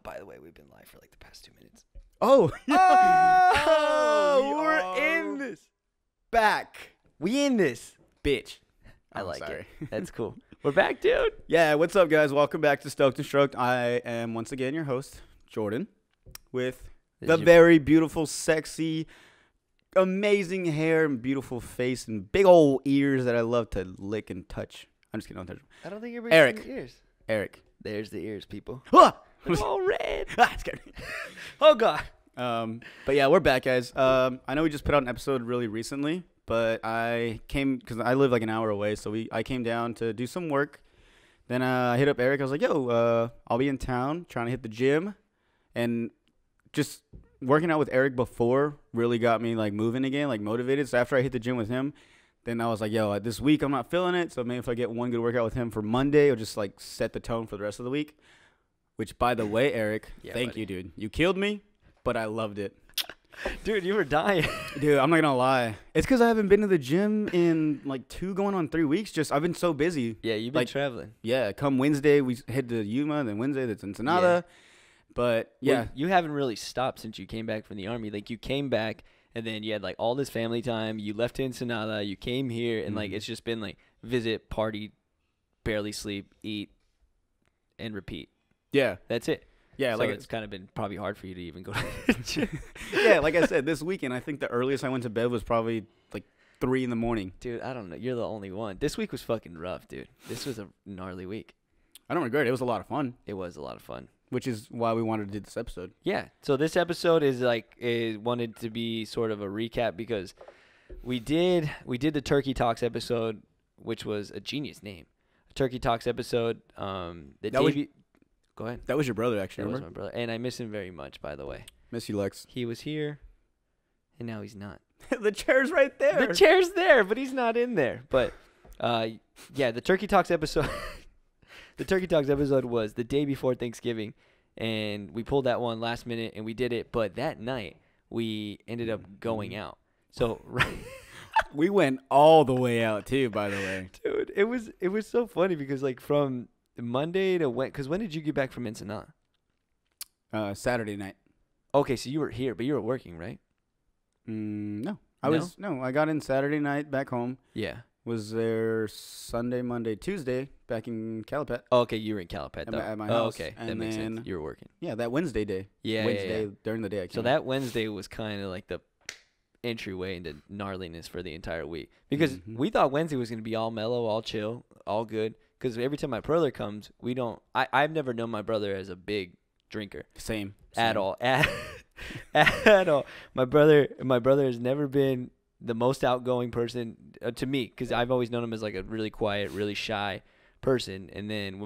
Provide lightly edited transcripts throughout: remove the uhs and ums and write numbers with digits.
by the way, we've been live for like the past 2 minutes. Oh, We're in this. back, We in this. bitch. I I'm like sorry. it. That's cool. We're back, dude. Yeah, what's up, guys? Welcome back to Stoked and Stroked. I am once again your host, Jordan, with the very beautiful, sexy, amazing hair and beautiful face and big old ears that I love to lick and touch. I'm just kidding, don't touch them. I don't think you're Eric. the ears. Eric. There's the ears, people. Ah! They're all red. Ah, scared me. Oh, God. But yeah, we're back, guys. I know we just put out an episode really recently, but I came because I live like an hour away, so I came down to do some work. Then I hit up Eric. I was like, "Yo, I'll be in town trying to hit the gym," and just working out with Eric before really got me like moving again, like motivated. So after I hit the gym with him, then I was like, "Yo, this week I'm not feeling it. So maybe if I get one good workout with him for Monday, it'll just like set the tone for the rest of the week." Which, by the way, Eric, thank you, dude. You killed me, but I loved it. Dude, you were dying. Dude, I'm not gonna lie. It's because I haven't been to the gym in like 2 going on 3 weeks. I've been so busy. Yeah, you've been like, traveling. Yeah, come Wednesday we head to Yuma, and then Wednesday that's Ensenada. But yeah, Well, you haven't really stopped since you came back from the army. Like you came back and then you had like all this family time. You left to Ensenada. You came here and like it's just been like visit, party, barely sleep, eat, and repeat. yeah, That's it. yeah. So Like it's kind of been probably hard for you to even go to the gym. yeah, like I said, this weekend I think the earliest I went to bed was probably like 3 in the morning. Dude, I don't know. You're the only one. This week was fucking rough, dude. This was a gnarly week. I don't regret it. It was a lot of fun, It was a lot of fun. which is why we wanted to do this episode. Yeah. So this episode is like wanted to be sort of a recap because we did the Turkey Talks episode, which was a genius name. A Turkey Talks episode. Go ahead. That was your brother, actually. That was Remember? my brother, and I miss him very much. By the way, Miss you, Lex. he was here, and now he's not. The chair's right there. The chair's there, but he's not in there. But yeah, the Turkey Talks episode. The Turkey Talks episode was the day before Thanksgiving, and we pulled that one last minute, and we did it. But that night, we ended up going out. So We went all the way out too, by the way. dude, it was so funny because like from Monday to because when did you get back from Ensenada? Saturday night. Okay, so you were here, but you were working, right? No. No? I got in Saturday night back home. Yeah. Was there Sunday, Monday, Tuesday back in Calipat. Oh, okay, you were in Calipat though. At my Oh, house. okay, that And makes then, sense. You were working. Yeah, that Wednesday day. Yeah, Wednesday yeah. during the day I came. So that Wednesday was kind of like the entryway into gnarliness for the entire week because we thought Wednesday was going to be all mellow, all chill, all good. Because every time my brother comes, I've never known my brother as a big drinker. Same. At all. At all. My brother has never been the most outgoing person to me because I've always known him as like a really quiet, really shy person. And then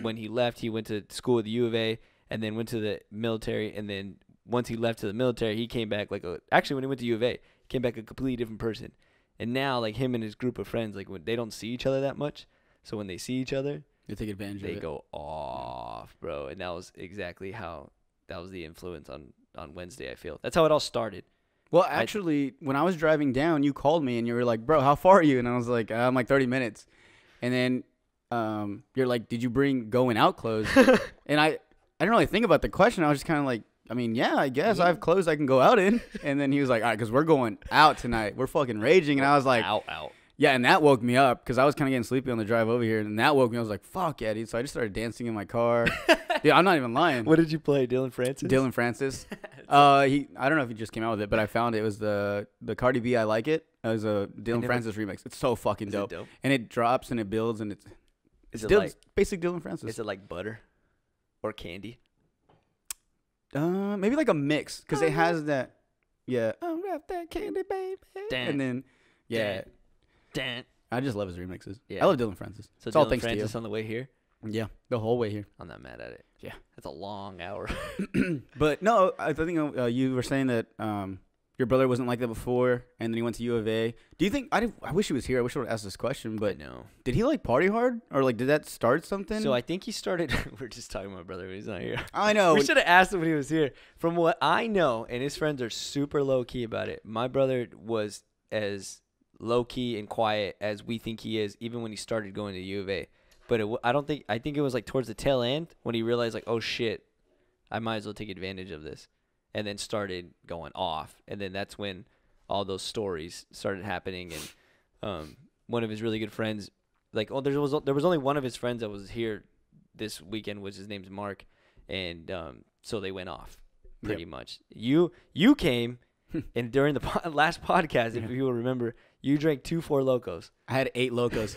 when he left, he went to school at the U of A and then went to the military. And then once he left to the military, he came back actually when he went to U of A, he came back a completely different person. And now like him and his group of friends, like when they don't see each other that much. So when they see each other, they take advantage of it. They go off, bro. And that was exactly how that was the influence on Wednesday, I feel. That's how it all started. Well, actually, when I was driving down, you called me and you were like, "Bro, how far are you?" And I was like, "I'm like 30 minutes." And then you're like, "Did you bring going out clothes?" And I didn't really think about the question. I was just kind of like, I mean, yeah, I guess I have clothes I can go out in. And then he was like, "All right, because we're going out tonight. We're fucking raging." And I was like, out. Yeah, and that woke me up because I was kind of getting sleepy on the drive over here. And that woke me. I was like, fuck, yeah, dude. So I just started dancing in my car. Dude, I'm not even lying. What did you play, Dylan Francis? Dylan Francis. I don't know if he just came out with it, but I found it. It was the Cardi B I Like It. It was a Dylan Francis remix. It's so fucking dope. Is it dope? And it drops and it builds and it's basic Dylan Francis. Is it like butter or candy? Maybe like a mix because it has that. Yeah. Unwrap that candy, baby. And then, yeah. I just love his remixes. Yeah. I love Dylan Francis. So it's all Dylan thanks Francis to you. on the way here? Yeah, the whole way here. I'm not mad at it. Yeah. That's a long hour. But no, I think you were saying that your brother wasn't like that before, and then he went to U of A. Do you think I wish he was here. I wish I would ask this question, but no. Did he like party hard, or like did that start something? So I think he started. We're just talking about my brother when he's not here. I know. We should have asked him when he was here. From what I know, and his friends are super low key about it. My brother was as low key and quiet as we think he is, even when he started going to U of A. But I think it was like towards the tail end when he realized like, oh shit, I might as well take advantage of this, and then started going off, and then that's when all those stories started happening, and one of his really good friends, like, there was only one of his friends that was here this weekend, was his name's Mark, and so they went off pretty much. You came, and during the last podcast, if you will remember, you drank 2 Four Locos. I had 8 Locos.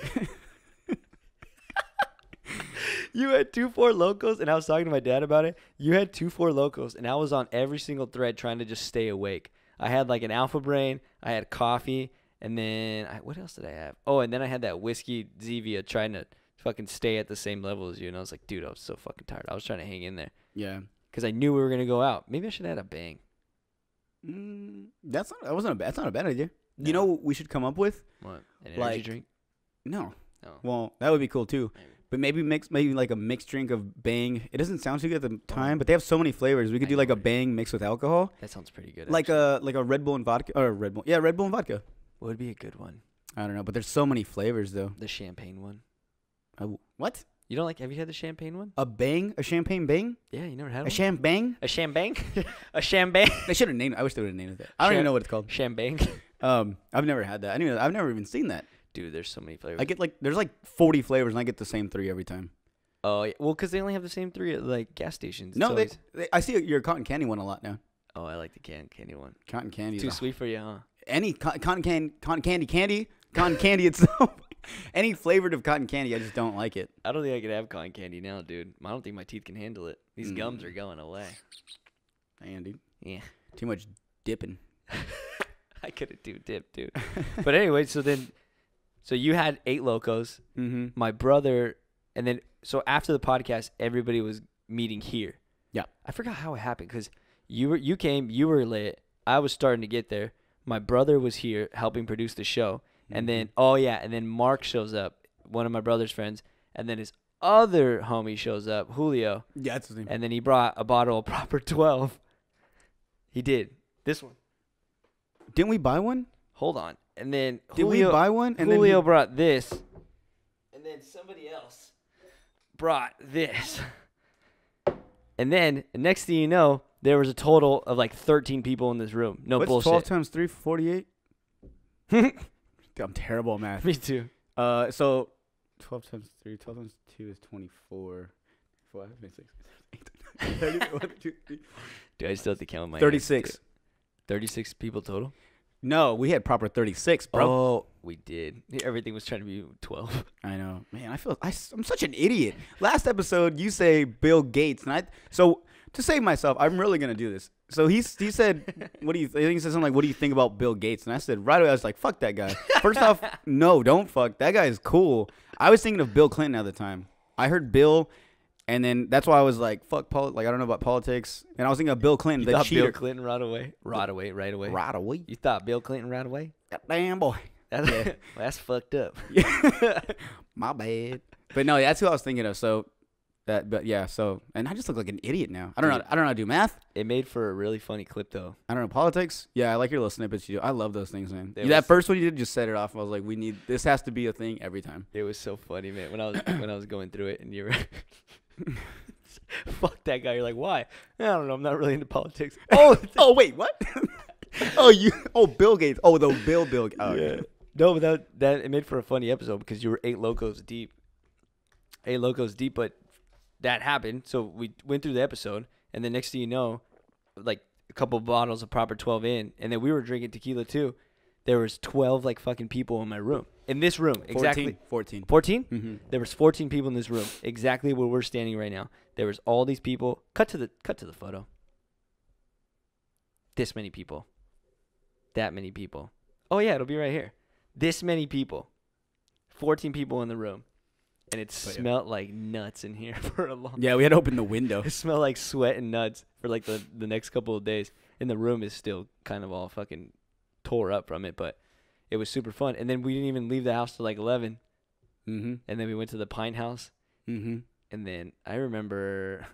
You had 2 Four Locos, and I was talking to my dad about it. You had 2 Four Locos, and I was on every single thread trying to just stay awake. I had like an Alpha Brain, I had coffee, and then what else did I have? Oh, and then I had that whiskey Zevia, trying to fucking stay at the same level as you. And I was like, dude, I was so fucking tired. I was trying to hang in there. Yeah. Because I knew we were gonna go out. Maybe I should have had a bang. That's not a bad idea. No. You know what we should come up with? What? An energy drink? No. Oh. Well, that would be cool too. Maybe. But maybe like a mixed drink of Bang. It doesn't sound too good at the time, but they have so many flavors. We could do like a Bang mixed with alcohol. That sounds pretty good. Like actually. a Red Bull and vodka, or Red Bull. Yeah, Red Bull and vodka. What would be a good one? I don't know, but there's so many flavors though. The champagne one. What? You don't like? Have you had the champagne one? A Bang? A champagne Bang? Yeah, you never had A one. champagne? A champagne? A champagne? They should have named it. I wish they would have named it that. I don't even know what it's called. Champagne. I've never had that. I've never even seen that. Dude, there's so many flavors. I get there's 40 flavors, and I get the same 3 every time. Oh, yeah. Well, because they only have the same 3 at like gas stations. No, I see your cotton candy one a lot now. Oh, I like the candy one. Cotton candy. Too sweet for you, huh? Any cotton candy itself. Any flavored of cotton candy, I just don't like it. I don't think I could have cotton candy now, dude. I don't think my teeth can handle it. These gums are going away. Man, dude. Yeah. Too much dipping. I could have dip, dude. But anyway, so you had 8 Locos. Mm-hmm. My brother, and then so after the podcast, everybody was meeting here. Yeah. I forgot how it happened because you came, you were lit. I was starting to get there. My brother was here helping produce the show. And then, and then Mark shows up, one of my brother's friends, and then his other homie shows up, Julio. Yeah, that's his name. And then he brought a bottle of Proper 12. He did. This one. Didn't we buy one? Hold on. And then Did we buy one? And Julio brought this. And then somebody else brought this. And then, next thing you know, there was a total of like 13 people in this room. No what's bullshit. 12 times 3, 48? I'm terrible at math. Me too. So 12 times 3, 12 times 2 is 24. 5, 6, 7, 8, 1, 2, 3. Dude, I still have to count my 36. 36 people total? No, we had proper 36, bro. Oh, we did. Everything was trying to be 12. I know. Man, I'm such an idiot. Last episode, you say Bill Gates. So to save myself, I'm really going to do this. So he said, I think he said something like, what do you think about Bill Gates? And I said, right away, I was like, fuck that guy. First off, no, don't fuck. That guy is cool. I was thinking of Bill Clinton at the time. I heard Bill, and then that's why I was like, fuck, I don't know about politics. And I was thinking of Bill Clinton, You the thought cheater. Bill Clinton right away? Right away. You thought Bill Clinton right away? Damn, boy. That's fucked up. My bad. But no, that's who I was thinking of. So, and I just look like an idiot now. I don't know how to do math. It made for a really funny clip, though. I don't know politics. Yeah, I like your little snippets you do. I love those things, man. That That first one you did just set it off. I was like, this has to be a thing every time. It was so funny, man. When I was going through it, and you were fuck that guy. You're like, why? I don't know. I'm not really into politics. Oh, wait, what? Bill Gates. Oh, the Bill. Oh, yeah. No, but that it made for a funny episode because you were 8 Locos deep. 8 Locos deep, but that happened. So we went through the episode, and then next thing you know, like a couple bottles of Proper 12 in, and then we were drinking tequila too. There was 12 like fucking people in my room. In this room, exactly. 14. 14? Mm-hmm. There was 14 people in this room, exactly where we're standing right now. There was all these people. Cut to the photo. This many people. That many people. Oh yeah, it'll be right here. This many people. 14 people in the room. And it smelled like nuts in here for a long time. Yeah, we had to open the window. It smelled like sweat and nuts for like the next couple of days. And the room is still kind of all fucking tore up from it, but it was super fun. And then we didn't even leave the house till like 11. Mm-hmm. And then we went to the Pine House. Mm-hmm. And then I remember,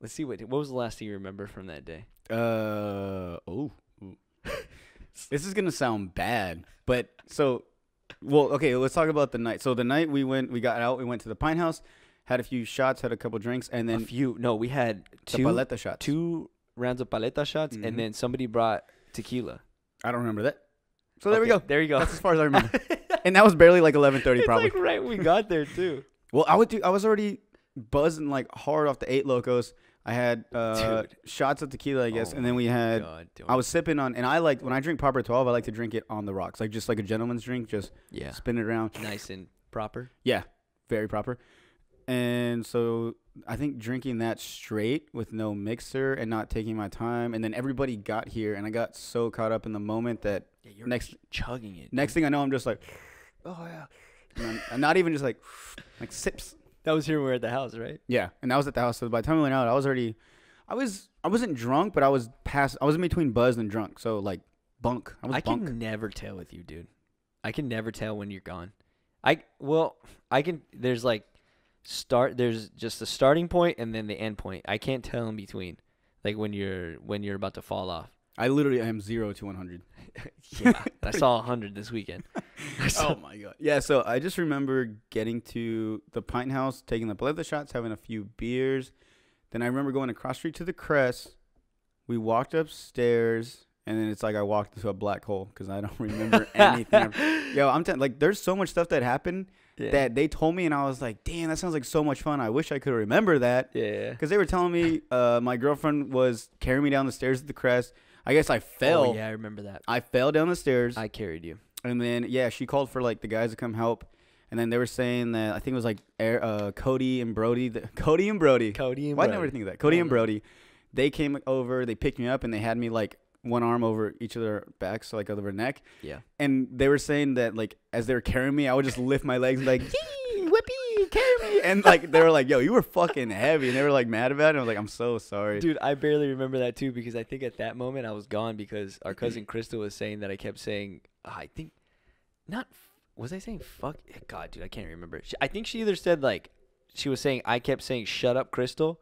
let's see, what was the last thing you remember from that day? This is going to sound bad, but okay, let's talk about the night. So the night we got out, we went to the Pine House, had a few shots, had a couple drinks, and then we had the paleta shots. 2 rounds of paleta shots, and then somebody brought tequila. I don't remember that. So there we go. There you go. That's as far as I remember. And that was barely like 11:30 probably. It's like right when we got there too. Well, I was already buzzing like hard off the 8 Locos. I had shots of tequila, I guess, and then we had. I was sipping on, and I like when I drink proper 12, I like to drink it on the rocks, like just like a gentleman's drink, just spin it around, nice and proper. Yeah, very proper. And so I think drinking that straight with no mixer and not taking my time, and then everybody got here, and I got so caught up in the moment that you're chugging it. Next thing I know, I'm just like, oh yeah, and I'm not even just like sips. That was here when we were at the house, right? Yeah, and that was at the house. So by the time we went out, I wasn't drunk, but I was in between buzzed and drunk. So like bunk. I can never tell with you, dude. I can never tell when you're gone. There's like there's just the starting point and then the end point. I can't tell in between, like when you're about to fall off. I literally am 0 to 100. Yeah, I saw 100 this weekend. Oh my god. Yeah, so I just remember getting to the Pint House, taking the paleta shots, having a few beers. Then I remember going across street to the Crest. We walked upstairs, and then it's like I walked into a black hole because I don't remember anything. Yo, I'm telling, like, there's so much stuff that happened that they told me, and I was like, damn, that sounds like so much fun. I wish I could remember that. Yeah. Because they were telling me my girlfriend was carrying me down the stairs at the Crest. I guess I fell. Oh, yeah, I remember that. I fell down the stairs. I carried you. And then, she called for, like, the guys to come help. And then they were saying that, I think it was, like, Cody and Brody. Why did I never think of that? Cody and Brody. They came over. They picked me up, and they had me, like, one arm over each of their backs, so, like, over their neck. Yeah. And they were saying that, like, as they were carrying me, I would just lift my legs and, like, yee, whippy, carry me. And, like, they were like, yo, you were fucking heavy. And they were, like, mad about it. I was like, I'm so sorry. Dude, I barely remember that, too, because I think at that moment I was gone because our cousin Crystal was saying that I kept saying, was I saying fuck? God, dude, I can't remember. I think she either said, like, she was saying, I kept saying, shut up, Crystal,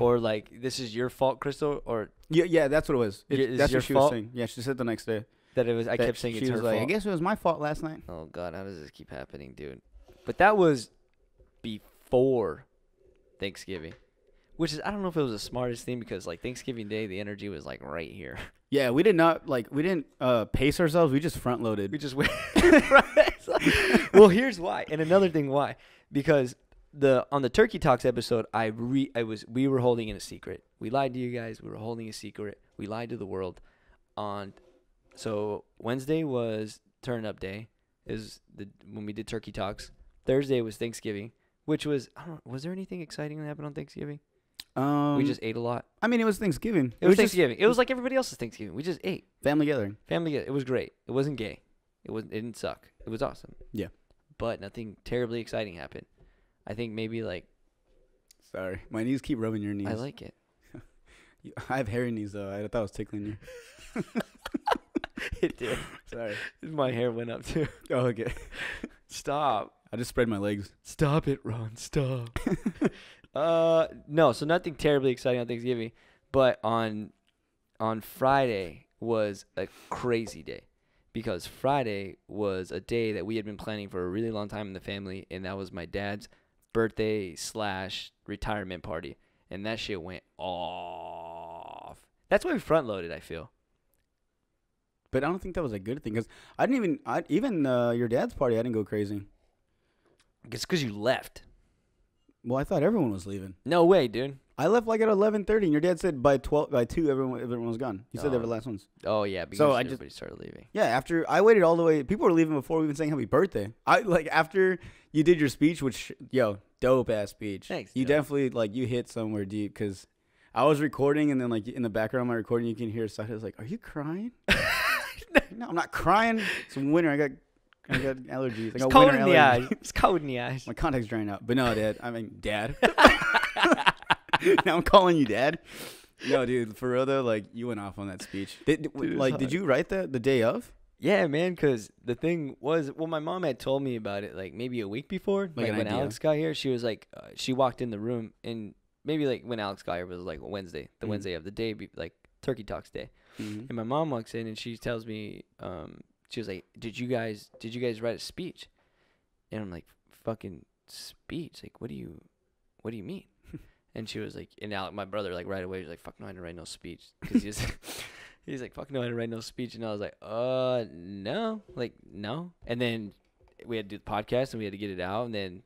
or, like, this is your fault, Crystal, or. Yeah, that's what it was. That's what she was saying. Yeah, she said the next day. I kept saying it's her fault. I guess it was my fault last night. Oh, God, how does this keep happening, dude? But that was before Thanksgiving, which is, I don't know if it was the smartest thing because, like, Thanksgiving Day, the energy was, like, right here. Yeah, we didn't pace ourselves. We just front loaded. We just went. Well, here's why. And another thing why. Because on the Turkey Talks episode, we were holding in a secret. We lied to you guys. We were holding a secret. We lied to the world. So Wednesday was turn up day, when we did Turkey Talks. Thursday was Thanksgiving, which was, was there anything exciting that happened on Thanksgiving? We just ate a lot. I mean, it was Thanksgiving. It was Thanksgiving. It was like everybody else's Thanksgiving. We just ate. Family gathering. It was great. It wasn't gay. It didn't suck. It was awesome. Yeah. But nothing terribly exciting happened. I think maybe like. Sorry, my knees keep rubbing your knees. I like it. I have hairy knees though. I thought I was tickling you. It did. Sorry. My hair went up too. Oh, okay. Stop. I just spread my legs. Stop it, Ron. Stop. No, so nothing terribly exciting on Thanksgiving, but on Friday was a crazy day because Friday was a day that we had been planning for a really long time in the family, and that was my dad's birthday / retirement party, and that shit went off. That's why we front loaded, I feel. But I don't think that was a good thing because I didn't even your dad's party, I didn't go crazy. It's because you left. Well, I thought everyone was leaving. No way, dude. I left like at 11:30, and your dad said by 2 everyone was gone. He said they were the last ones. Oh yeah, because everybody started leaving. Yeah, after I waited all the way, people were leaving before we even saying happy birthday. After you did your speech, which dope ass speech. Thanks. You definitely you hit somewhere deep because I was recording, and then like in the background of my recording, you can hear Sasha's like, "Are you crying?" No, I'm not crying. It's winter. I got allergies. It's cold in the eyes. It's cold in the eyes. My contact's drying out. But no, Dad. I mean, Dad. Now I'm calling you Dad. No, dude. For real though, you went off on that speech. Did you write that the day of? Yeah, man. Because the thing was, my mom had told me about it maybe a week before. When Alex got here, she was like, she walked in the room and maybe when Alex got here was Wednesday, the Wednesday of the day, Turkey Talks day. Mm-hmm. And my mom walks in and she tells me, she was like, did you guys write a speech? And I'm like, fucking speech? Like, what do you what do you mean? And she was like, and now my brother, like, right away, was like, fuck no, I didn't write no speech. Because he's like, fuck no, I didn't write no speech. And I was like, no. Like, no. And then we had to do the podcast, and we had to get it out. And then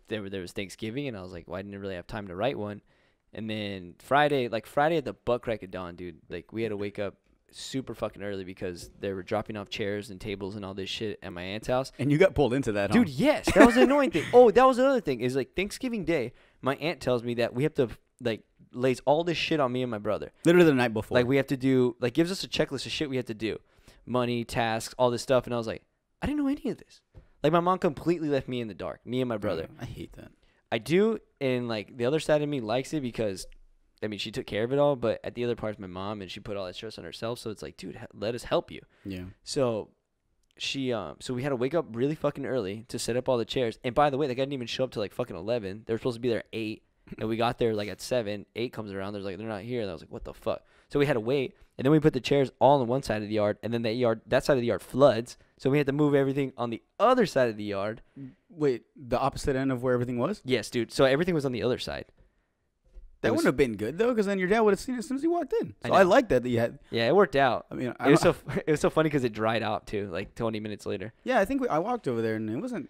there was Thanksgiving, and I was like, well, I didn't really have time to write one. And then Friday at the butt crack of dawn, dude, like, we had to wake up super fucking early because they were dropping off chairs and tables and all this shit at my aunt's house. And you got pulled into that, dude. Huh? Yes, that was the annoying thing. Oh, that was another thing is like Thanksgiving Day. My aunt tells me that we have to like lays all this shit on me and my brother. Literally the night before. Like we have to do like gives us a checklist of shit we have to do, money, tasks, all this stuff. And I was like, I didn't know any of this. Like my mom completely left me in the dark. Me and my brother. I hate that. I do, and like the other side of me likes it because. I mean, she took care of it all, but at the other part is my mom, and she put all that stress on herself. So it's like, dude, let us help you. Yeah. So so we had to wake up really fucking early to set up all the chairs. And by the way, the guy didn't even show up till like fucking 11. They were supposed to be there at 8, and we got there like at 7. 8 comes around. They're like, they're not here. And I was like, what the fuck? So we had to wait, and then we put the chairs all on one side of the yard, and then that side of the yard floods. So we had to move everything on the other side of the yard. Wait, the opposite end of where everything was? Yes, dude. So everything was on the other side. That wouldn't have been good though, because then your dad would have seen it as soon as he walked in. So I I like that you had. Yeah, it worked out. I mean, it was so funny because it dried out too, like 20 minutes later. Yeah, I think I walked over there and it wasn't.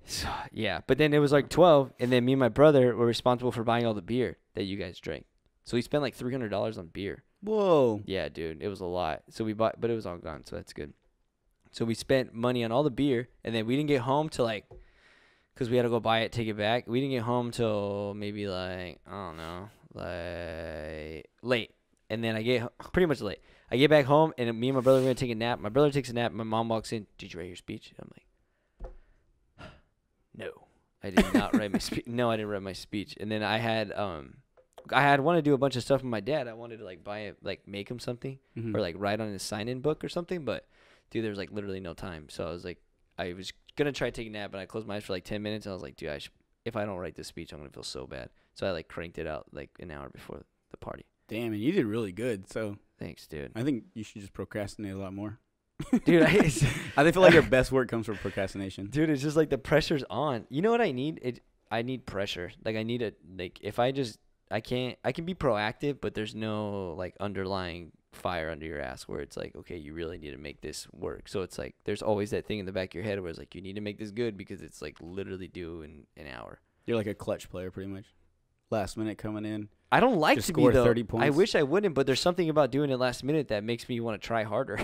So, yeah, but then it was like 12, and then me and my brother were responsible for buying all the beer that you guys drank. So we spent like $300 on beer. Whoa. Yeah, dude, it was a lot. So we bought, but it was all gone, so that's good. So we spent money on all the beer, and then we didn't get home till like, because we had to go buy it, take it back. We didn't get home till maybe like, I don't know. Like late, and then I get pretty much late. I get back home, and me and my brother are gonna take a nap. My brother takes a nap. My mom walks in. Did you write your speech? I'm like, no, I did not write my speech. No, I didn't write my speech. And then I had wanted to do a bunch of stuff with my dad. I wanted to like buy it, like make him something, or like write on his sign-in book or something. But dude, there was like literally no time. So I was like, I was gonna try to take a nap, and I closed my eyes for like 10 minutes. And I was like, dude, if I don't write this speech, I'm gonna feel so bad. So I like cranked it out like an hour before the party. Damn, and you did really good. So thanks, dude. I think you should just procrastinate a lot more. Dude, I feel like your best work comes from procrastination. Dude, it's just like the pressure's on. You know what I need? I need pressure. Like I need if I can be proactive, but there's no like underlying fire under your ass where it's like, okay, you really need to make this work. So it's like there's always that thing in the back of your head where it's like you need to make this good because it's like literally due in an hour. You're like a clutch player pretty much. Last minute coming in. I don't like just to be though. 30 points. I wish I wouldn't, but there's something about doing it last minute that makes me want to try harder.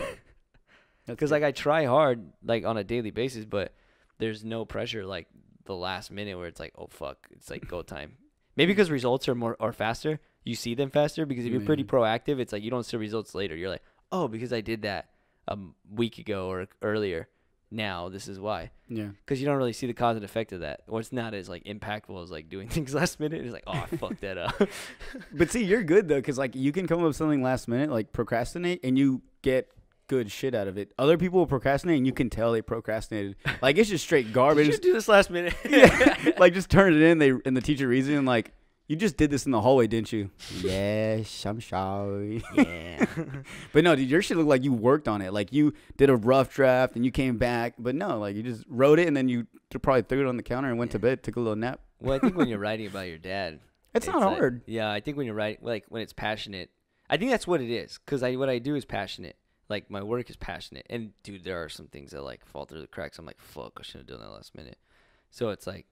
Because like I try hard like on a daily basis, but there's no pressure like the last minute where it's like, oh fuck, it's like go time. Maybe because results are faster. You see them faster because if you're pretty proactive, it's like you don't see results later. You're like, oh, because I did that a week ago or earlier. Now this is why. Yeah. Because you don't really see the cause and effect of that. Or it's not as like impactful as like doing things last minute. It's like, oh, I fucked that up. But see, you're good though, because like you can come up with something last minute, like procrastinate, and you get good shit out of it. Other people will procrastinate, and you can tell they procrastinated. Like it's just straight garbage. Did you do this last minute? Yeah. Like just turn it in. And the teacher reads it and like, you just did this in the hallway, didn't you? Yes, I'm sorry. Yeah. But no, dude, your shit looked like you worked on it. Like you did a rough draft and you came back. But no, like you just wrote it and then you probably threw it on the counter and went to bed, took a little nap. Well, I think when you're writing about your dad, it's not hard. Yeah, I think when you're writing, like when it's passionate, I think that's what it is. Because what I do is passionate. Like my work is passionate. And dude, there are some things that like fall through the cracks. I'm like, fuck, I should have done that last minute. So it's like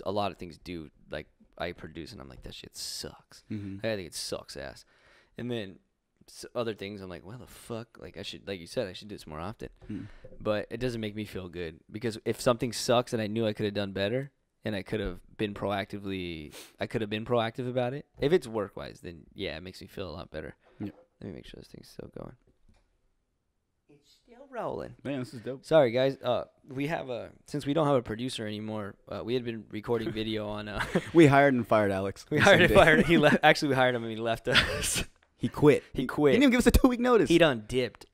a lot of things do like. I produce and I'm like, that shit sucks. Mm-hmm. I think it sucks ass. And then other things I'm like, well, the fuck, like I should, like you said, I should do this more often. But it doesn't make me feel good because if something sucks and I knew I could have done better and I could have been proactive about it. If it's work wise, then yeah, it makes me feel a lot better. Yep. Let me make sure this thing's still going. It's still rolling. Man, this is dope. Sorry guys. We have since we don't have a producer anymore, we had been recording video on we hired and fired Alex. We hired and fired. He left. Actually, we hired him and he left us. He quit. He quit. He didn't even give us a 2-week notice. He done dipped.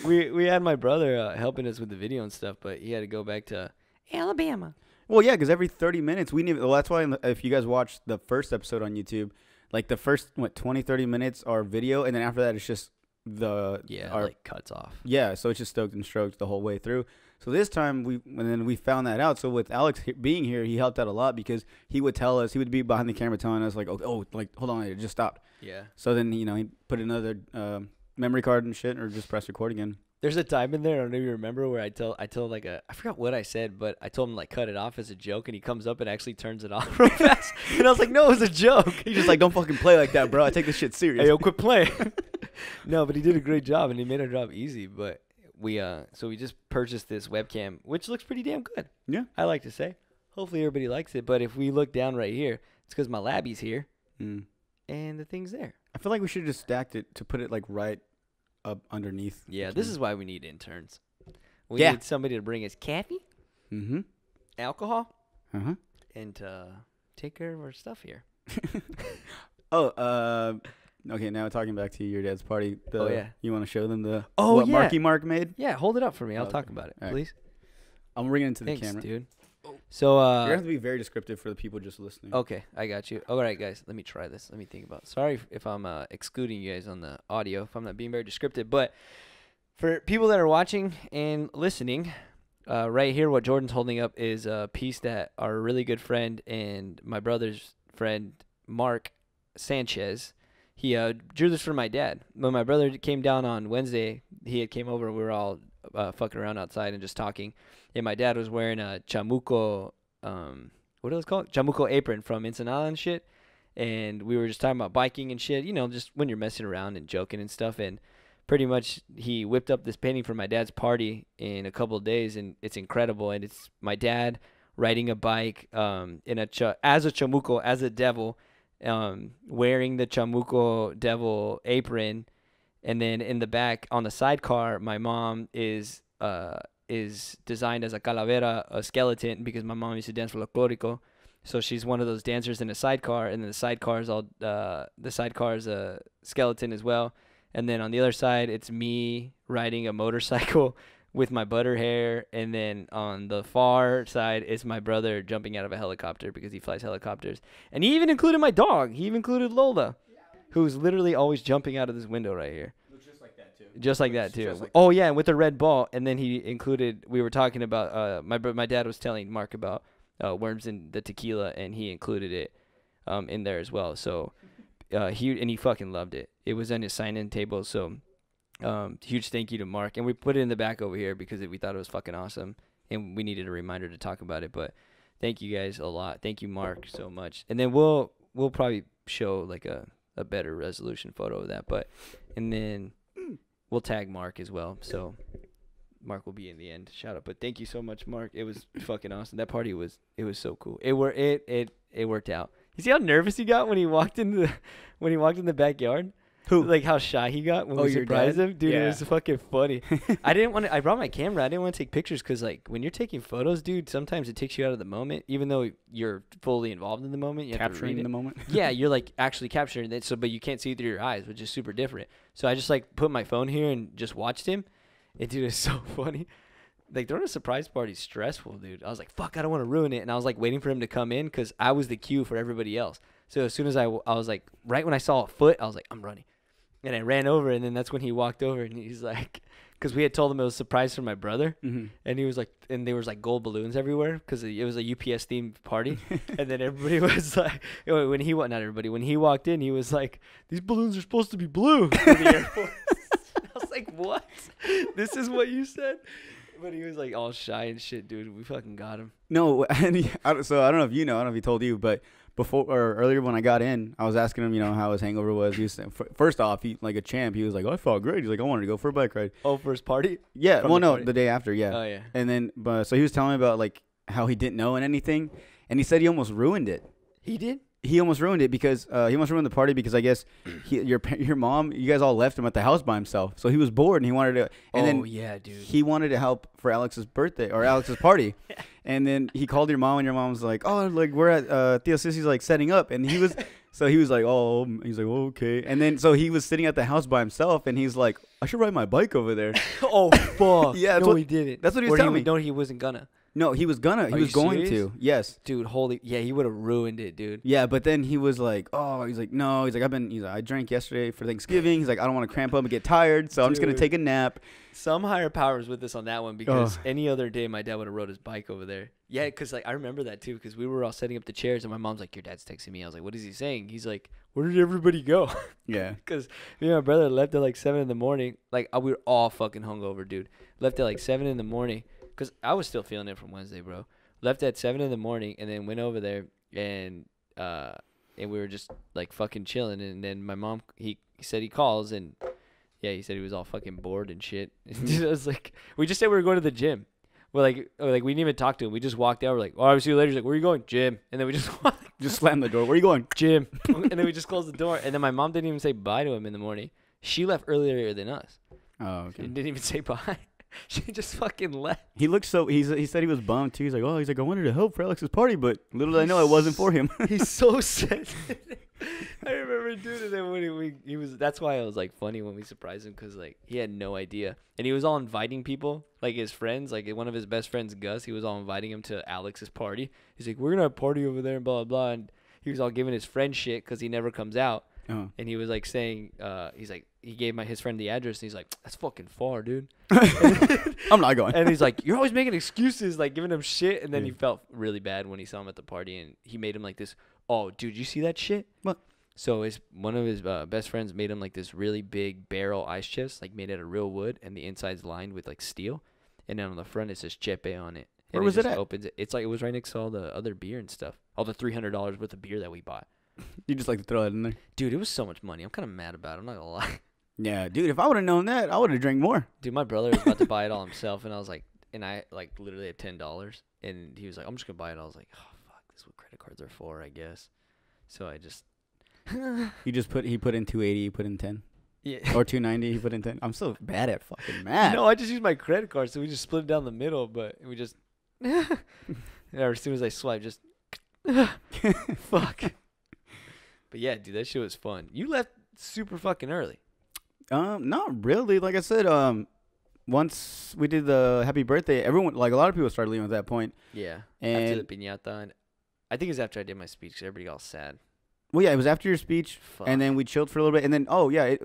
We had my brother helping us with the video and stuff, but he had to go back to Alabama. Well, yeah, because every 30 minutes we need. Well, that's why if you guys watch the first episode on YouTube, like the first 20-30 minutes are video, and then after that it's just like cuts off. Yeah, so it's just stoked and stroked the whole way through. So this time and then we found that out. So with Alex being here, he helped out a lot because he would tell us, he would be behind the camera telling us like, like hold on, it just stopped. Yeah. So then he put another memory card and shit, or just press record again. There's a time in there, I don't know if you remember, where I told like I forgot what I said, but I told him like cut it off as a joke, and he comes up and actually turns it off real fast. And I was like, no, it was a joke. He's just like, don't fucking play like that, bro. I take this shit serious. Hey, yo, quit playing. No, but he did a great job, and he made our job easy. But we just purchased this webcam, which looks pretty damn good. Yeah. I like to say. Hopefully everybody likes it. But if we look down right here, it's because my labbie's here, and the thing's there. I feel like we should have just stacked it to put it like right up underneath. Yeah, this is why we need interns. We Yeah. need somebody to bring us coffee, alcohol, and take care of our stuff here. Okay, now talking back to your dad's party. Yeah. You want to show them what Marky Mark made? Yeah, hold it up for me. I'll Okay. talk about it, All right. please. I'm bringing it to the Thanks, camera. dude. So, You're gonna have to be very descriptive for the people just listening. okay, I got you. All right, guys, let me try this. Let me think about it. Sorry if I'm excluding you guys on the audio, if I'm not being very descriptive. But for people that are watching and listening, right here, what Jordan's holding up is a piece that our really good friend and my brother's friend, Mark Sanchez, he drew this for my dad. When my brother came down on Wednesday, he had came over. We were all fucking around outside and just talking. And my dad was wearing a chamuco, what it was called? Chamuco apron from Ensenada and shit. And we were just talking about biking and shit, just when you're messing around and joking and stuff. And pretty much he whipped up this painting for my dad's party in a couple of days, and it's incredible. And it's my dad riding a bike as a chamuco, as a devil, wearing the chamuco devil apron. And then in the back on the sidecar, my mom is designed as a calavera, a skeleton, because my mom used to dance folklorico. So she's one of those dancers in a sidecar, and then the sidecar is a skeleton as well. And then on the other side, it's me riding a motorcycle with my butter hair, and then on the far side is my brother jumping out of a helicopter because he flies helicopters. And he even included my dog. He even included Lola, who's literally always jumping out of this window right here. Just like that too. Oh yeah, and with the red ball. And then he included. We were talking about. My dad was telling Mark about worms in the tequila, and he included it in there as well. So he fucking loved it. It was on his sign-in table. So huge thank you to Mark, and we put it in the back over here because we thought it was fucking awesome, and we needed a reminder to talk about it. But thank you guys a lot. Thank you, Mark, so much. And then we'll probably show like a better resolution photo of that. And then we'll tag Mark as well, so Mark will be in the end. Shout out, but thank you so much, Mark. It was fucking awesome. That party was so cool. It worked out. You see how nervous he got when he walked in the backyard? Who? Like how shy he got when we surprised him, dude. Yeah. It was fucking funny. I brought my camera. I didn't want to take pictures because like when you're taking photos, dude, sometimes it takes you out of the moment, even though you're fully involved in the moment. You Capturing the moment. Yeah, you're like actually capturing it. So, but you can't see it through your eyes, which is super different. So I just like put my phone here and just watched him. And dude, it's so funny. Like throwing a surprise party is stressful, dude. I was like, fuck, I don't want to ruin it. And I was like waiting for him to come in because I was the cue for everybody else. So as soon as I was like, right when I saw a foot, I was like, I'm running. And I ran over, and then that's when he walked over, and he's like, because we had told him it was a surprise for my brother, and he was like, and there was like gold balloons everywhere because it was a UPS themed party, and then everybody was like, when he walked in, he was like, these balloons are supposed to be blue for the Air Force. I was like, what? This is what you said? But he was like all shy and shit, dude. We fucking got him. No, and so I don't know if you know, I don't know if he told you, but before or earlier when I got in, I was asking him, how his hangover was. He was saying, first off, he like a champ. He was like, I felt great. He's like, I wanted to go for a bike ride. Oh, for his party? Yeah. The day after. Yeah. Oh yeah. And then, so he was telling me about like how he didn't know and anything, and he said he almost ruined it. He did? He almost ruined it because he almost ruined the party because I guess your mom, you guys all left him at the house by himself, so he was bored and he wanted to. And then yeah, dude. He wanted to help for Alex's birthday or Alex's party, and then he called your mom and your mom was like, "Oh, like we're at Tio Sissy's like setting up," and he was like, "Oh," he's like, "Oh, okay," and then so he was sitting at the house by himself and he's like, "I should ride my bike over there." Oh fuck! Yeah, no, he didn't. That's what he was telling me. No, he wasn't gonna. No, he was going serious? to. Yes. Dude, he would have ruined it, dude. Yeah, but then he was like, no. He's like, I drank yesterday for Thanksgiving. He's like, I don't want to cramp up and get tired, so I'm just going to take a nap. Some higher powers with us on that one because any other day my dad would have rode his bike over there. Yeah, because like I remember that too because we were all setting up the chairs and my mom's like, your dad's texting me. I was like, what is he saying? He's like, where did everybody go? Yeah. Because me and my brother left at like 7 in the morning. Like we were all fucking hungover, dude. Left at like 7 in the morning because I was still feeling it from Wednesday, bro. Left at 7 in the morning and then went over there and we were just like fucking chilling. And then my mom, he said he calls and yeah, he said he was all fucking bored and shit. I was like, we just said we were going to the gym. Well, like we didn't even talk to him. We just walked out. We're like, I'll see you later. He's like, where are you going? Gym. And then we just just slammed the door. Where are you going? Gym. And then we just closed the door. And then my mom didn't even say bye to him in the morning. She left earlier than us. Oh, okay. She didn't even say bye. She just fucking left. He looked so. He said he was bummed too. He's like, I wanted to help for Alex's party, but little did I know it wasn't for him. He's so sensitive. I remember doing it. And when he was. That's why it was like funny when we surprised him because like he had no idea, and he was all inviting people, like his friends, like one of his best friends, Gus. He was all inviting him to Alex's party. He's like, we're gonna have a party over there and blah blah blah, and he was all giving his friend shit because he never comes out. Uh-huh. And he was like saying, he's like, he gave his friend the address, and he's like, that's fucking far, dude. I'm not going. And he's like, you're always making excuses, like giving him shit. And then he felt really bad when he saw him at the party, and he made him like this. Oh, dude, you see that shit? What? So one of his best friends made him like this really big barrel ice chest, like made out of real wood, and the inside's lined with like steel. And then on the front it says Chepe on it. And where was it at? Opens it. It's like it was right next to all the other beer and stuff, all the $300 worth of beer that we bought. You just like to throw that in there, dude. It was so much money. I'm kind of mad about it. I'm not gonna lie. Yeah, dude. If I would have known that, I would have drank more. Dude, my brother was about to buy it all himself, and I was like, and I like literally had $10, and he was like, I'm just gonna buy it. I was like, oh fuck, this is what credit cards are for, I guess. So I just. He put in 280. You put in 10. Yeah. Or 290. He put in 10. I'm so bad at fucking math. No, I just used my credit card, so we just split it down the middle, but we just. As soon as I swipe, just. Fuck. But yeah, dude, that shit was fun. You left super fucking early. Not really. Like I said, once we did the happy birthday, everyone, like a lot of people started leaving at that point. Yeah. And after the piñata, and I think it was after I did my speech, because everybody got all sad. Well, yeah, it was after your speech, and then we chilled for a little bit, and then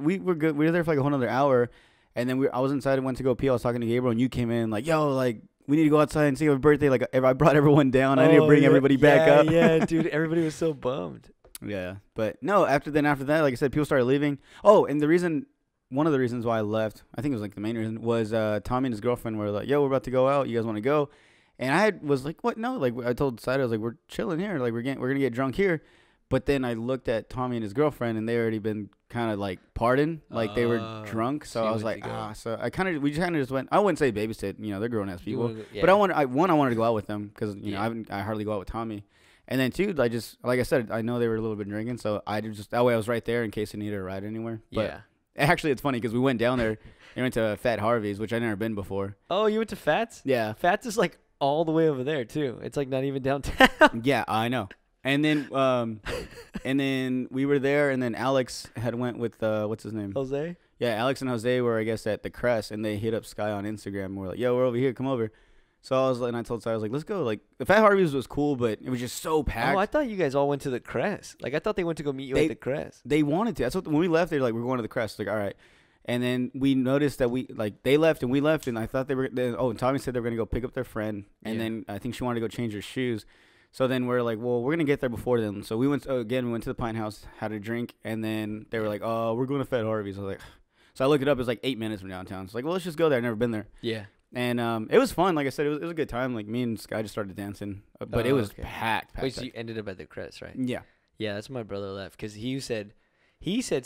we were good. We were there for like a whole another hour, and then I was inside and went to go pee. I was talking to Gabriel, and you came in like, yo, like. We need to go outside and sing happy birthday. Like I brought everyone down. I need to bring everybody back up. Yeah, dude. Everybody was so bummed. Yeah, but no. After that, like I said, people started leaving. Oh, and one of the reasons why I left, I think it was like the main reason, was Tommy and his girlfriend were like, "Yo, we're about to go out. You guys want to go?" And I was like, "What? No." Like I told Side, I was like, "We're chilling here. Like we're gonna get drunk here." But then I looked at Tommy and his girlfriend, and they already been kind of like pardoned, like they were drunk. So I was like, so we just went. I wouldn't say babysit, they're grown ass people. But I wanted to go out with them because I hardly go out with Tommy. And then two, like I said, I know they were a little bit drinking, so I just that way I was right there in case they needed a ride anywhere. But actually, it's funny because we went down there and went to Fat Harvey's, which I'd never been before. Oh, you went to Fats? Yeah, Fats is like all the way over there too. It's like not even downtown. Yeah, I know. And then we were there, and then Alex had went with what's his name? Jose. Yeah, Alex and Jose were, I guess, at the Crest, and they hit up Sky on Instagram. And we're like, "Yo, we're over here. Come over." So I told Sky, I was like, "Let's go." Like the Fat Harvey's was cool, but it was just so packed. Oh, I thought you guys all went to the Crest. Like I thought they went to go meet you at the Crest. They wanted to. That's what when we left. They were like, "We're going to the Crest." Like, all right. And then we noticed that they left and we left, and I thought they were. And Tommy said they were gonna go pick up their friend, and then I think she wanted to go change her shoes. So then we're like, well, we're going to get there before them. So we went to the Pine House, had a drink, and then they were like, oh, we're going to Fat Harvey's. I was like, so I looked it up. It was like 8 minutes from downtown. So like, well, let's just go there. I've never been there. Yeah. And it was fun. Like I said, it was a good time. Like me and Sky just started dancing. But it was packed. Wait, so you ended up at the Crest, right? Yeah. Yeah, that's when my brother left. Because he said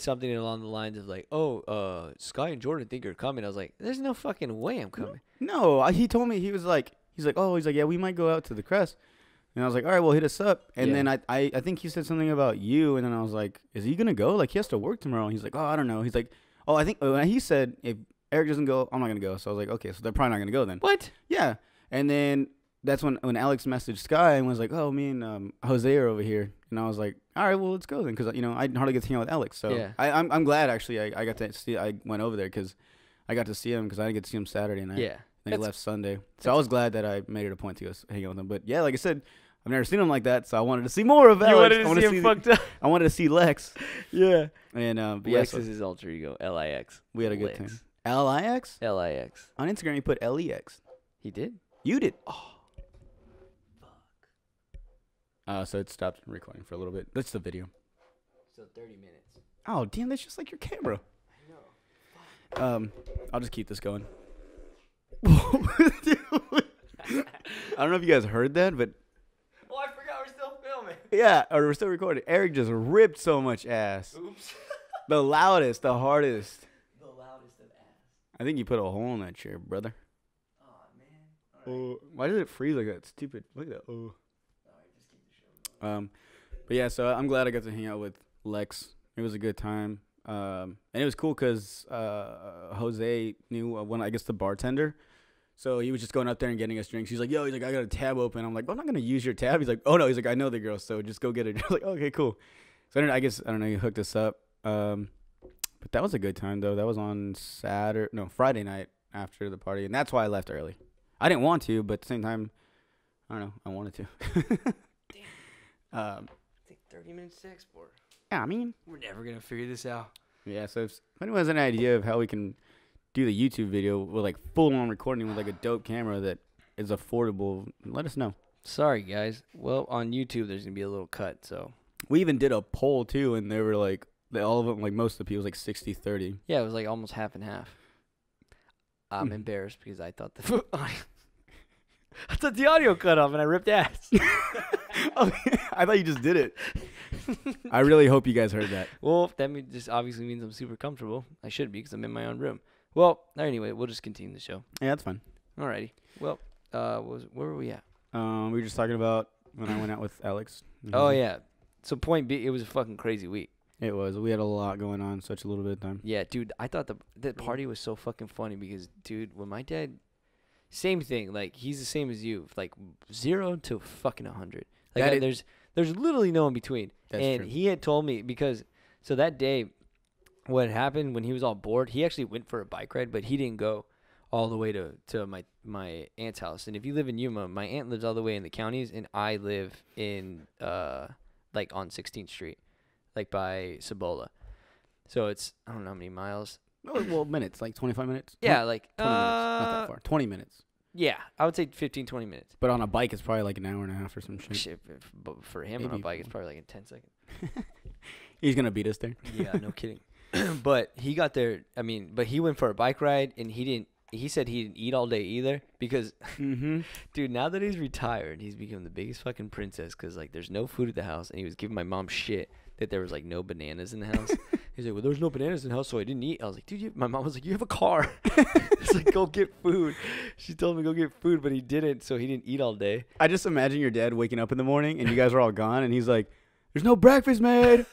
something along the lines of like, oh, Sky and Jordan think you're coming. I was like, there's no fucking way I'm coming. No, he told me, he's like, yeah, we might go out to the Crest. And I was like, all right, well, hit us up. And then I think he said something about you. And then I was like, is he going to go? Like, he has to work tomorrow. And he's like, oh, I don't know. He's like, oh, I think he said, if Eric doesn't go, I'm not going to go. So I was like, okay, so they're probably not going to go then. What? Yeah. And then that's when Alex messaged Sky and was like, oh, me and Jose are over here. And I was like, all right, well, let's go then. Because, I hardly get to hang out with Alex. So I'm glad, actually, I got to see, I went over there because I got to see him because I didn't get to see him Saturday night. Yeah. Then he left Sunday. So I was glad that I made it a point to go hang out with him. But yeah, like I said, I've never seen him like that, so I wanted to see more of Alex. You wanted to see him fucked up. I wanted to see Lex. Yeah. And Lex is his alter ego, Lix. We had a good time. Lix? Lix. On Instagram, he put Lex. He did? You did. Oh. Fuck. So it stopped recording for a little bit. That's the video. So 30 minutes. Oh, damn, that's just like your camera. I know. I'll just keep this going. I don't know if you guys heard that, but Oh, I forgot we're still filming. yeah, or we're still recording. Eric just ripped so much ass. Oops. The loudest, the hardest. The loudest of ass. I think you put a hole in that chair, brother. Oh, man. All right. Why did it freeze like that? Stupid. Look at that. All right, just keep the show going. But yeah, so I'm glad I got to hang out with Lex. It was a good time. And it was cool because Jose knew I guess the bartender. So he was just going up there and getting us drinks. He's like, I got a tab open. I'm like, I'm not going to use your tab. He's like, oh, no. He's like, I know the girl, so just go get it. I was like, okay, cool. So I don't know. He hooked us up. But that was a good time, though. That was on Friday night after the party. And that's why I left early. I didn't want to, but at the same time, I don't know. I wanted to. Damn. Take 30 minutes to export. Yeah, I mean, we're never going to figure this out. Yeah, so if anyone has an idea of how we can do the YouTube video with like full-on recording with like a dope camera that is affordable, let us know. Sorry, guys. Well, on YouTube, there's going to be a little cut, so. We even did a poll, too, and they were like, all of them, like most of the people, was like 60-30. Yeah, it was like almost half and half. I'm embarrassed because I thought the audio cut off and I ripped ass. Oh, I thought you just did it. I really hope you guys heard that. Well, that just obviously means I'm super comfortable. I should be because I'm in my own room. Well, anyway, we'll just continue the show. Yeah, that's fine. Alrighty. Well, where were we at? We were just talking about when I went out with Alex. Oh, yeah. So point B, it was a fucking crazy week. It was. We had a lot going on, such a little bit of time. Yeah, dude, I thought the party was so fucking funny because, dude, when my dad, same thing, like, he's the same as you, like, 0 to fucking 100. Like, there's literally no in between. That's true. He had told me so that day, what happened when he was all bored, he actually went for a bike ride, but he didn't go all the way to my aunt's house. And if you live in Yuma, my aunt lives all the way in the counties, and I live in, like, on 16th Street. Like by Cibola. So it's, I don't know how many miles. Well, minutes, like 25 minutes? Yeah, like 20 minutes, not that far. 20 minutes. Yeah, I would say 15, 20 minutes. But on a bike, it's probably like an hour and a half or some shit. But for him, maybe on a bike, it's probably like in 10 seconds. He's going to beat us there. Yeah, no kidding. But he got there, but he went for a bike ride, and he said he didn't eat all day either because, dude, now that he's retired, he's become the biggest fucking princess because, like, there's no food at the house, and he was giving my mom shit that there was, like, no bananas in the house. He's like, well, there's no bananas in the house, so I didn't eat. I was like, dude, my mom was like, you have a car. He's like, go get food. She told me go get food, but he didn't, so he didn't eat all day. I just imagine your dad waking up in the morning, and you guys are all gone, and he's like, there's no breakfast made.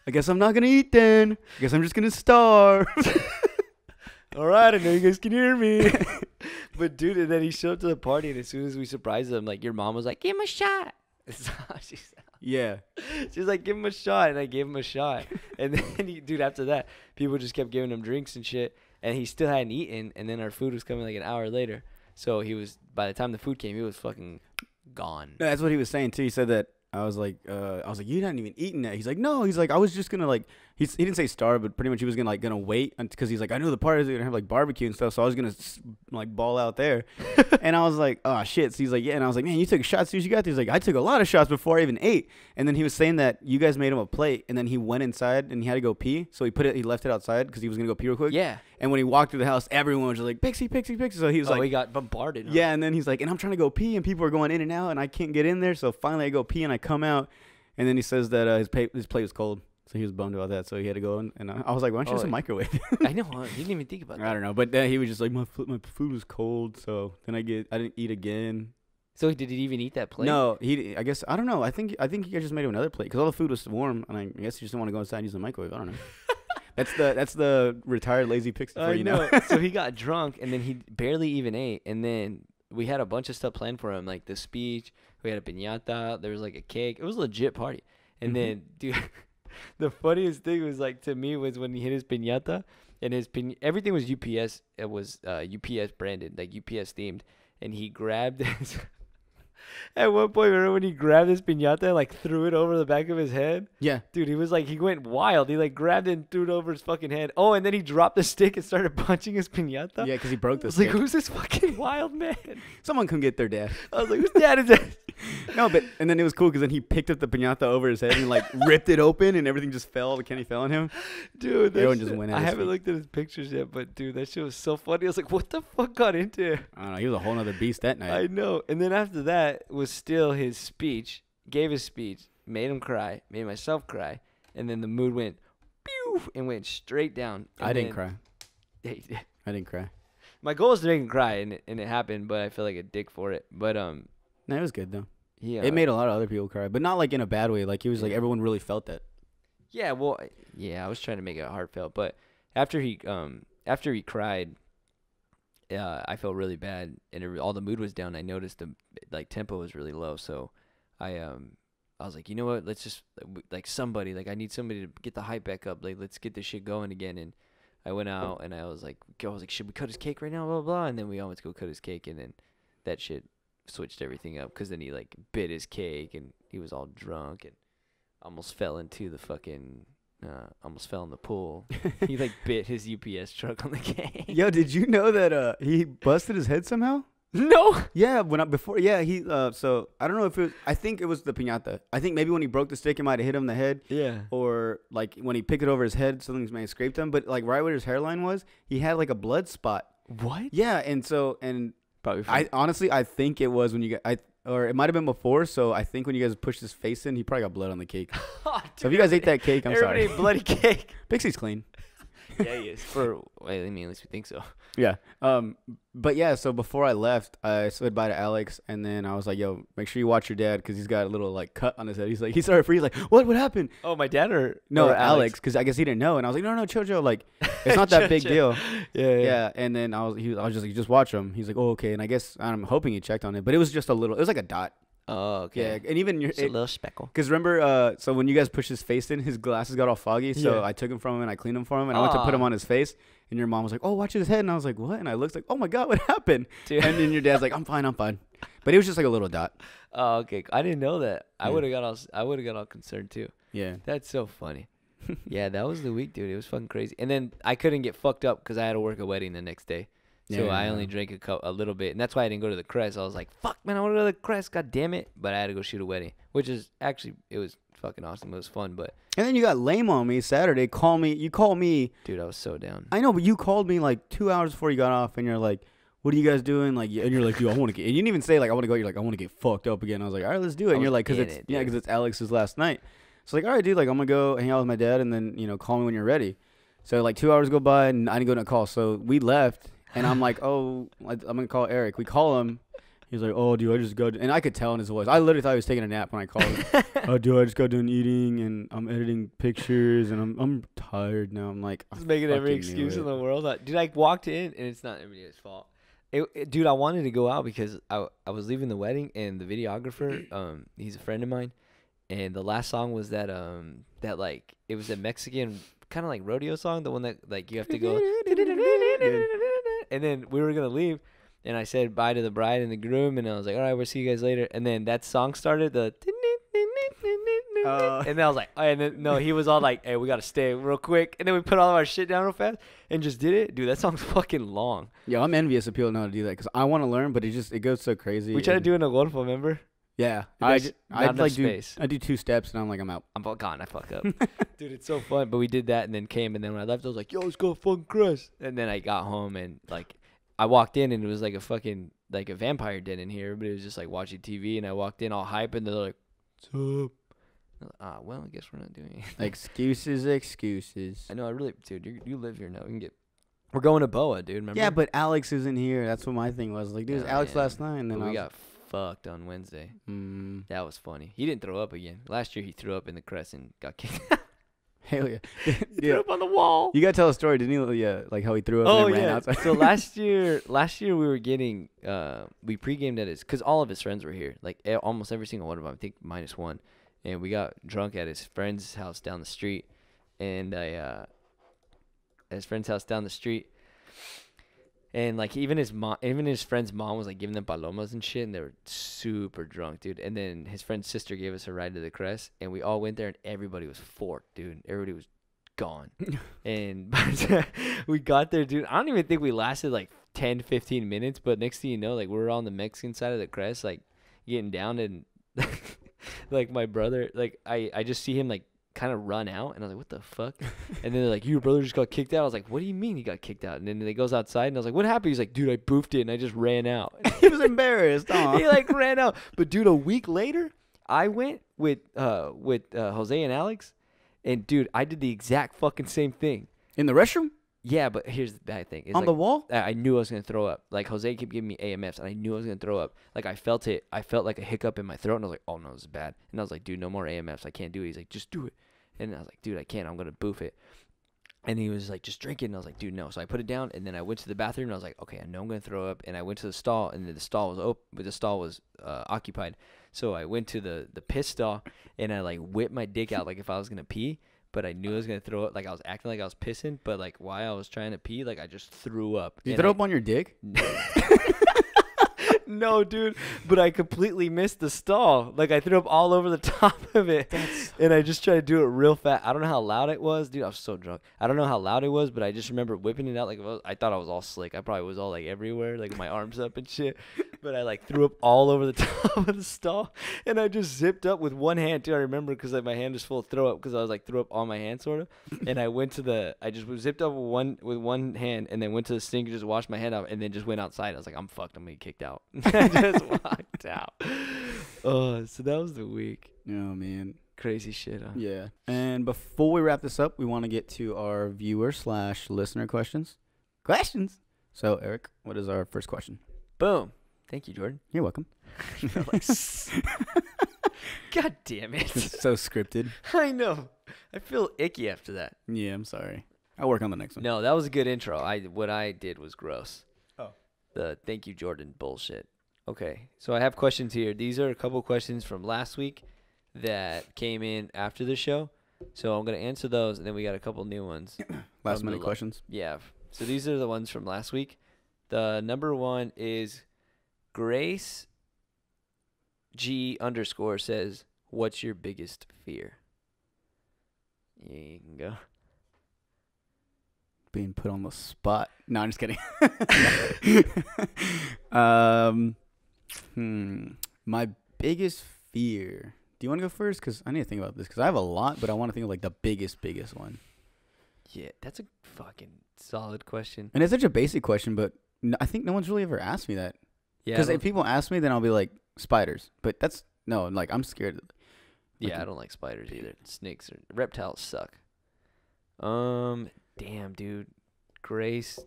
I guess I'm not going to eat then. I guess I'm just going to starve. All right, I know you guys can hear me. But, dude, and then he showed up to the party, and as soon as we surprised him, like, your mom was like, give him a shot. That's how she said. Yeah. She's like, give him a shot. And I gave him a shot. And then, dude, after that, people just kept giving him drinks and shit. And he still hadn't eaten. And then our food was coming like an hour later. So by the time the food came, he was fucking gone. No, that's what he was saying, too. He said that I was like, you hadn't even eaten that. He's like, no. He's like, I was just going to, like, he didn't say starve, but pretty much he was going to wait because he's like, I know the party's going to have, like, barbecue and stuff, so I was going to, like, ball out there. And I was like, oh, shit. So he's like, yeah. And I was like, man, you took shots as soon as you got there. He's like, I took a lot of shots before I even ate. And then he was saying that you guys made him a plate, and then he went inside and he had to go pee. So he left it outside because he was going to go pee real quick. Yeah. And when he walked through the house, everyone was just like, Pixie, Pixie, Pixie. So he was he got bombarded. Huh? Yeah. And then he's like, and I'm trying to go pee, and people are going in and out, and I can't get in there. So finally I go pee, and I come out. And then he says that his plate was cold, so he was bummed about that. So he had to go in, and I was like, "Why don't you use a microwave?" I know. He didn't even think about that. I don't know, but he was just like, "My food was cold," so then I didn't eat again. So did he even eat that plate? No, I guess I don't know. I think he just made him another plate because all the food was warm, and I guess he just didn't want to go inside and use the microwave. I don't know. That's the retired lazy pixie for you know. So he got drunk, and then he barely even ate, and then we had a bunch of stuff planned for him, like the speech. We had a piñata. There was like a cake. It was a legit party. And then, dude, the funniest thing was like to me was when he hit his piñata, and everything was UPS. It was UPS branded, like UPS themed, and he grabbed his. At one point, remember when he grabbed his piñata and like threw it over the back of his head? Yeah. Dude, he went wild. He like grabbed it and threw it over his fucking head. Oh, and then he dropped the stick and started punching his piñata. Yeah, because he broke the stick. stick. Like, who's this fucking wild man? Someone come get their dad. I was like, whose dad is that? No, and then it was cool because then he picked up the piñata over his head and like ripped it open and everything just fell. The candy fell on him. Dude, everyone just went at I his haven't feet. looked at his pictures yet, but dude, that shit was so funny. I was like, what the fuck got into him? I don't know. He was a whole nother beast that night. I know. And then after that was still his speech. Gave his speech, made him cry, made myself cry, and then the mood went pew and went straight down. I didn't cry. Yeah, you did. I didn't cry. My goal is to make him cry, and it happened, but I feel like a dick for it. But No, it was good though. yeah, It made a lot of other people cry, but not like in a bad way. Like it was like everyone really felt that. yeah. Well, yeah, I was trying to make it heartfelt, but after he cried, I felt really bad, and all the mood was down. I noticed the tempo was really low, so I was like, you know what? Let's just somebody, I need somebody to get the hype back up. Like, let's get this shit going again. And I went out and I was like, should we cut his cake right now? Blah, blah, blah. And then we all went to go cut his cake, and then that shit switched everything up because then he bit his cake and he was all drunk and almost fell into the fucking. Almost fell in the pool. He bit his UPS truck on the cake. Yo, did you know that he busted his head somehow? No. Yeah, he so I don't know if I think it was the piñata. I think maybe when he broke the stick, it might have hit him in the head. Yeah. Or when he picked it over his head, something may have scraped him. But right where his hairline was, he had a blood spot. What? Yeah, and Probably. I think it was when you got or it might have been before. So I think when you guys pushed his face in, he probably got blood on the cake. Oh, So if you guys ate that cake, I'm sorry. Everybody ate bloody cake. Pixie's clean. Yeah, he is. At least we think so. Yeah. But yeah, so before I left, I said bye to Alex, and then I was like, "Yo, make sure you watch your dad because he's got a little cut on his head." He started freezing. What happened? Oh, my dad or No, or Alex, because I guess he didn't know, and I was like, "No, chill. It's not that big deal." Yeah. And then I was just like, "Just watch him." He's like, "Oh, okay." And I guess I'm hoping he checked on it, but it was just a little. It was like a dot. Oh, okay. Yeah, and even a little speckle. Because remember, so when you guys pushed his face in, his glasses got all foggy. So Yeah. I took him from him and I cleaned him for him, and I went to put him on his face. And your mom was like, "Oh, watch his head," and I was like, "What?" And I looked like, "Oh my god, what happened?" Dude. And then your dad's like, "I'm fine." But it was just like a little dot. Oh, okay. I didn't know that. I Yeah. would have got all concerned too. Yeah. That's so funny. Yeah, that was the week, dude. It was fucking crazy. And then I couldn't get fucked up because I had to work a wedding the next day. So I only drank a little bit, and that's why I didn't go to the Crest. I was like, "Fuck, man, I want to go to the Crest. God damn it!" But I had to go shoot a wedding, which is actually it was fucking awesome. It was fun, but And then you got lame on me Saturday. You call me. dude, I was so down. I know, but you called me 2 hours before you got off, and you're like, "What are you guys doing?" And you're like, "Dude, I want to get." And you didn't even say I want to go. You're like, "I want to get fucked up again." I was like, "All right, let's do it." And you're like, "Cause it's Alex's last night." So all right, dude, I'm gonna go hang out with my dad, and then call me when you're ready. So 2 hours go by, and I didn't go to a call. So we left. And I'm like, "Oh, I'm going to call Eric." We call him. He's like, "Oh, dude, I just got..." And I could tell in his voice. I literally thought he was taking a nap when I called him. "Oh, dude, I just got done eating, and I'm editing pictures, and I'm tired now." I'm like, Just making every excuse in the world. Dude, I walked in, and it's not everybody's fault. Dude, I wanted to go out because I was leaving the wedding, and the videographer, he's a friend of mine, and the last song was that it was a Mexican kind of rodeo song, the one that you have to go. And then we were gonna leave, and I said bye to the bride and the groom, and I was like, "All right, we'll see you guys later." And then that song started, and then I was like, and then no, he was all like, "Hey, we gotta stay real quick." And then we put all of our shit down real fast and just did it. Dude, that song's fucking long. Yeah, I'm envious of people know how to do that because I want to learn, but it goes so crazy. We tried to do it in a Golfo, remember? Yeah, I do 2 steps and I'm like, I'm out. I'm gone. I fuck up. Dude, it's so fun. But we did that and then came, and then when I left, I was like, "Yo, let's go fucking Crest." And then I got home and I walked in and it was like a fucking a vampire den in here. Everybody was just watching TV, and I walked in all hype and they're like, "What's up?" Well, I guess we're not doing it. Excuses. I know. I really, dude. You live here now. We're going to Boa, dude. Remember? Yeah, but Alex isn't here. That's what my thing was. Dude, it was Alex last night, and then we got fucked on Wednesday. That was funny. He didn't throw up again. Last year he threw up in the Crest and got kicked. Hell yeah. He threw up on the wall. You gotta tell a story, didn't you? Yeah, how he threw up and then ran outside. So last year we were getting we pre-gamed at because all of his friends were here. Almost every single one of them, I think minus one. And we got drunk at his friend's house down the street, and I at his friend's house down the street. And like even his friend's mom was like giving them palomas and shit, and they were super drunk, dude. And then his friend's sister gave us a ride to the Crest, and we all went there, and everybody was forked, dude. Everybody was gone. And we got there, dude. I don't even think we lasted like 10, 15 minutes, but next thing you know, like we were on the Mexican side of the Crest, like getting down, and like my brother, like I just see him like kind of run out, and I was like, what the fuck? And then they're like, your brother just got kicked out. I was like, what do you mean he got kicked out? And then he goes outside, and I was like, what happened? He's like, dude, I boofed it and I just ran out. He was embarrassed. He like ran out. But dude, a week later I went with Jose and Alex, and dude, I did the exact fucking same thing In the restroom? Yeah, but here's the bad thing. It's On like, the wall? I knew I was going to throw up. Like, Jose kept giving me AMFs, and I knew I was going to throw up. Like, I felt it. I felt like a hiccup in my throat, and I was like, oh, no, this is bad. And I was like, dude, no more AMFs. I can't do it. He's like, just do it. And I was like, dude, I can't. I'm going to boof it. And he was like, just drink it. And I was like, dude, no. So I put it down, and then I went to the bathroom, and I was like, okay, I know I'm going to throw up. And I went to the stall, and the stall was open, but the stall was occupied. So I went to the piss stall, and I, like, whipped my dick out like if I was going to pee. But I knew I was going to throw up. Like, I was acting like I was pissing. But, like, while I was trying to pee, like, I just threw up. You throw up on your dick? No, dude. But I completely missed the stall. Like, I threw up all over the top of it. And I just tried to do it real fast. I don't know how loud it was. Dude, I was so drunk. I don't know how loud it was, but I just remember whipping it out. Like, I thought I was all slick. I probably was all, like, everywhere. Like, my arms up and shit. But I, like, threw up all over the top of the stall. And I just zipped up with one hand, too. I remember because, like, my hand was full of throw up because I was, like, threw up on my hand, sort of. And I went to I just zipped up with one hand and then went to the sink and just washed my hand out and then just went outside. I was like, I'm fucked. I'm going to get kicked out. I just walked out. Oh, so that was the week. Oh, man. Crazy shit, huh? Yeah. And before we wrap this up, we want to get to our viewer/listener questions. So, Eric, what is our first question? Boom. Thank you, Jordan. You're welcome. God damn it. It's so scripted. I know. I feel icky after that. Yeah, I'm sorry. I'll work on the next one. No, that was a good intro. What I did was gross. Oh. The thank you, Jordan bullshit. Okay, so I have questions here. These are a couple questions from last week that came in after the show. So I'm going to answer those, and then we got a couple new ones. Last minute questions? Yeah. So these are the ones from last week. The number one is Grace G _ says, what's your biggest fear? Yeah, you can go. Being put on the spot. No, I'm just kidding. My biggest fear. Do you want to go first? Because I need to think about this. Because I have a lot, but I want to think of like the biggest one. Yeah, that's a fucking solid question. And it's such a basic question, but I think no one's really ever asked me that. Yeah. Because if people ask me, then I'll be like, spiders. But that's, no, like, I'm scared. Yeah, I don't like spiders either. Snakes or reptiles suck. Damn, dude. Grace.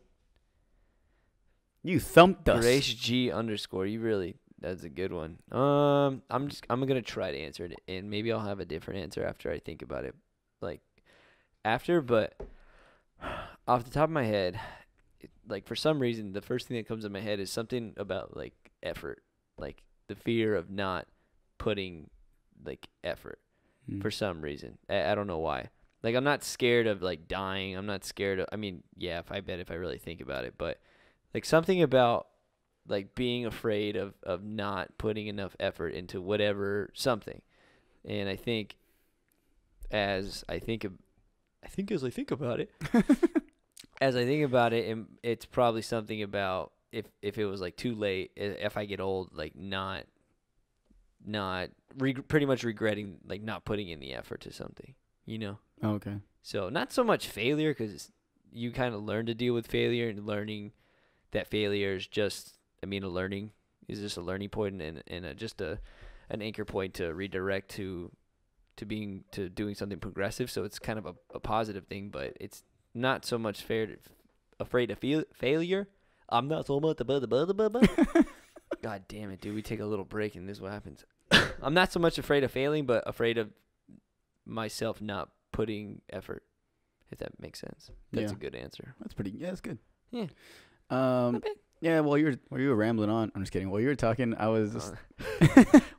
You thumped us. Grace G _ You really, that's a good one. I'm gonna try to answer it, and maybe I'll have a different answer after I think about it, like after. But off the top of my head, like for some reason, the first thing that comes in my head is something about like effort, like the fear of not putting like effort for some reason. I don't know why. Like, I'm not scared of, like, dying. I'm not scared of, I mean, yeah, if I really think about it. But, like, something about, like, being afraid of not putting enough effort into whatever, something. And I think as I think about it, it's probably something about if it was, like, too late, if I get old, like, pretty much regretting, like, not putting in the effort to something, you know? Oh, okay. So not so much failure, because you kind of learn to deal with failure, and learning that failure is just, a learning is just a learning point and just an anchor point to redirect to doing something progressive. So it's kind of a positive thing, but it's not so much afraid of failure. I'm not so much God damn it, dude. We take a little break and this is what happens. I'm not so much afraid of failing, but afraid of myself not putting effort, if that makes sense. That's a good answer. That's that's good. Yeah. Yeah, while you were rambling on, I'm just kidding. While you were talking, I was just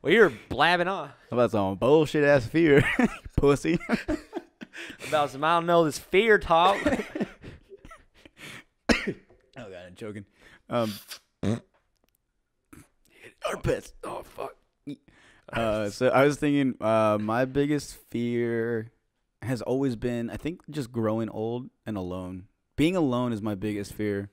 well, you were blabbing on about some bullshit ass fear, pussy. About some, I don't know, this fear talk. joking. Armpits. Oh fuck. So I was thinking, my biggest fear has always been, I think, just growing old and alone. Being alone is my biggest fear.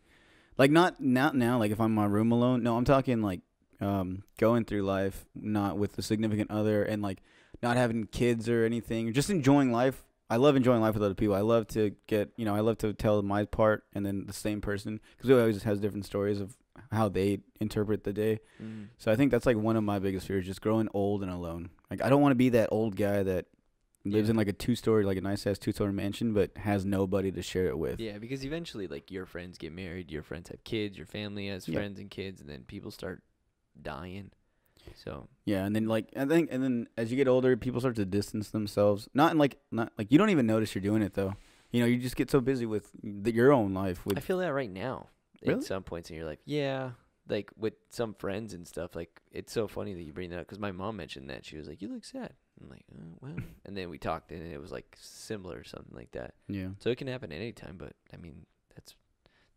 Like not now. Like if I'm in my room alone. No, I'm talking like going through life not with a significant other and like not having kids or anything. Just enjoying life. I love enjoying life with other people. I love to I love to tell my part and then the same person because we always has different stories of how they interpret the day. So I think that's like one of my biggest fears, just growing old and alone. Like I don't want to be that old guy that lives in like a 2-story, like a nice ass 2-story mansion, but has nobody to share it with. Yeah, because eventually like your friends get married, your friends have kids, your family has friends and kids, and then people start dying. So yeah, and then like and then as you get older, people start to distance themselves. Not like you don't even notice you're doing it though. You know, you just get so busy with your own life. I feel that right now. Really? At some points in your life. Yeah. Like with some friends and stuff. Like it's so funny that you bring that up because my mom mentioned that. She was like, "You look sad." I'm like, "Oh, well." And then we talked and it was like similar or something like that. Yeah. So it can happen at any time, but I mean, it's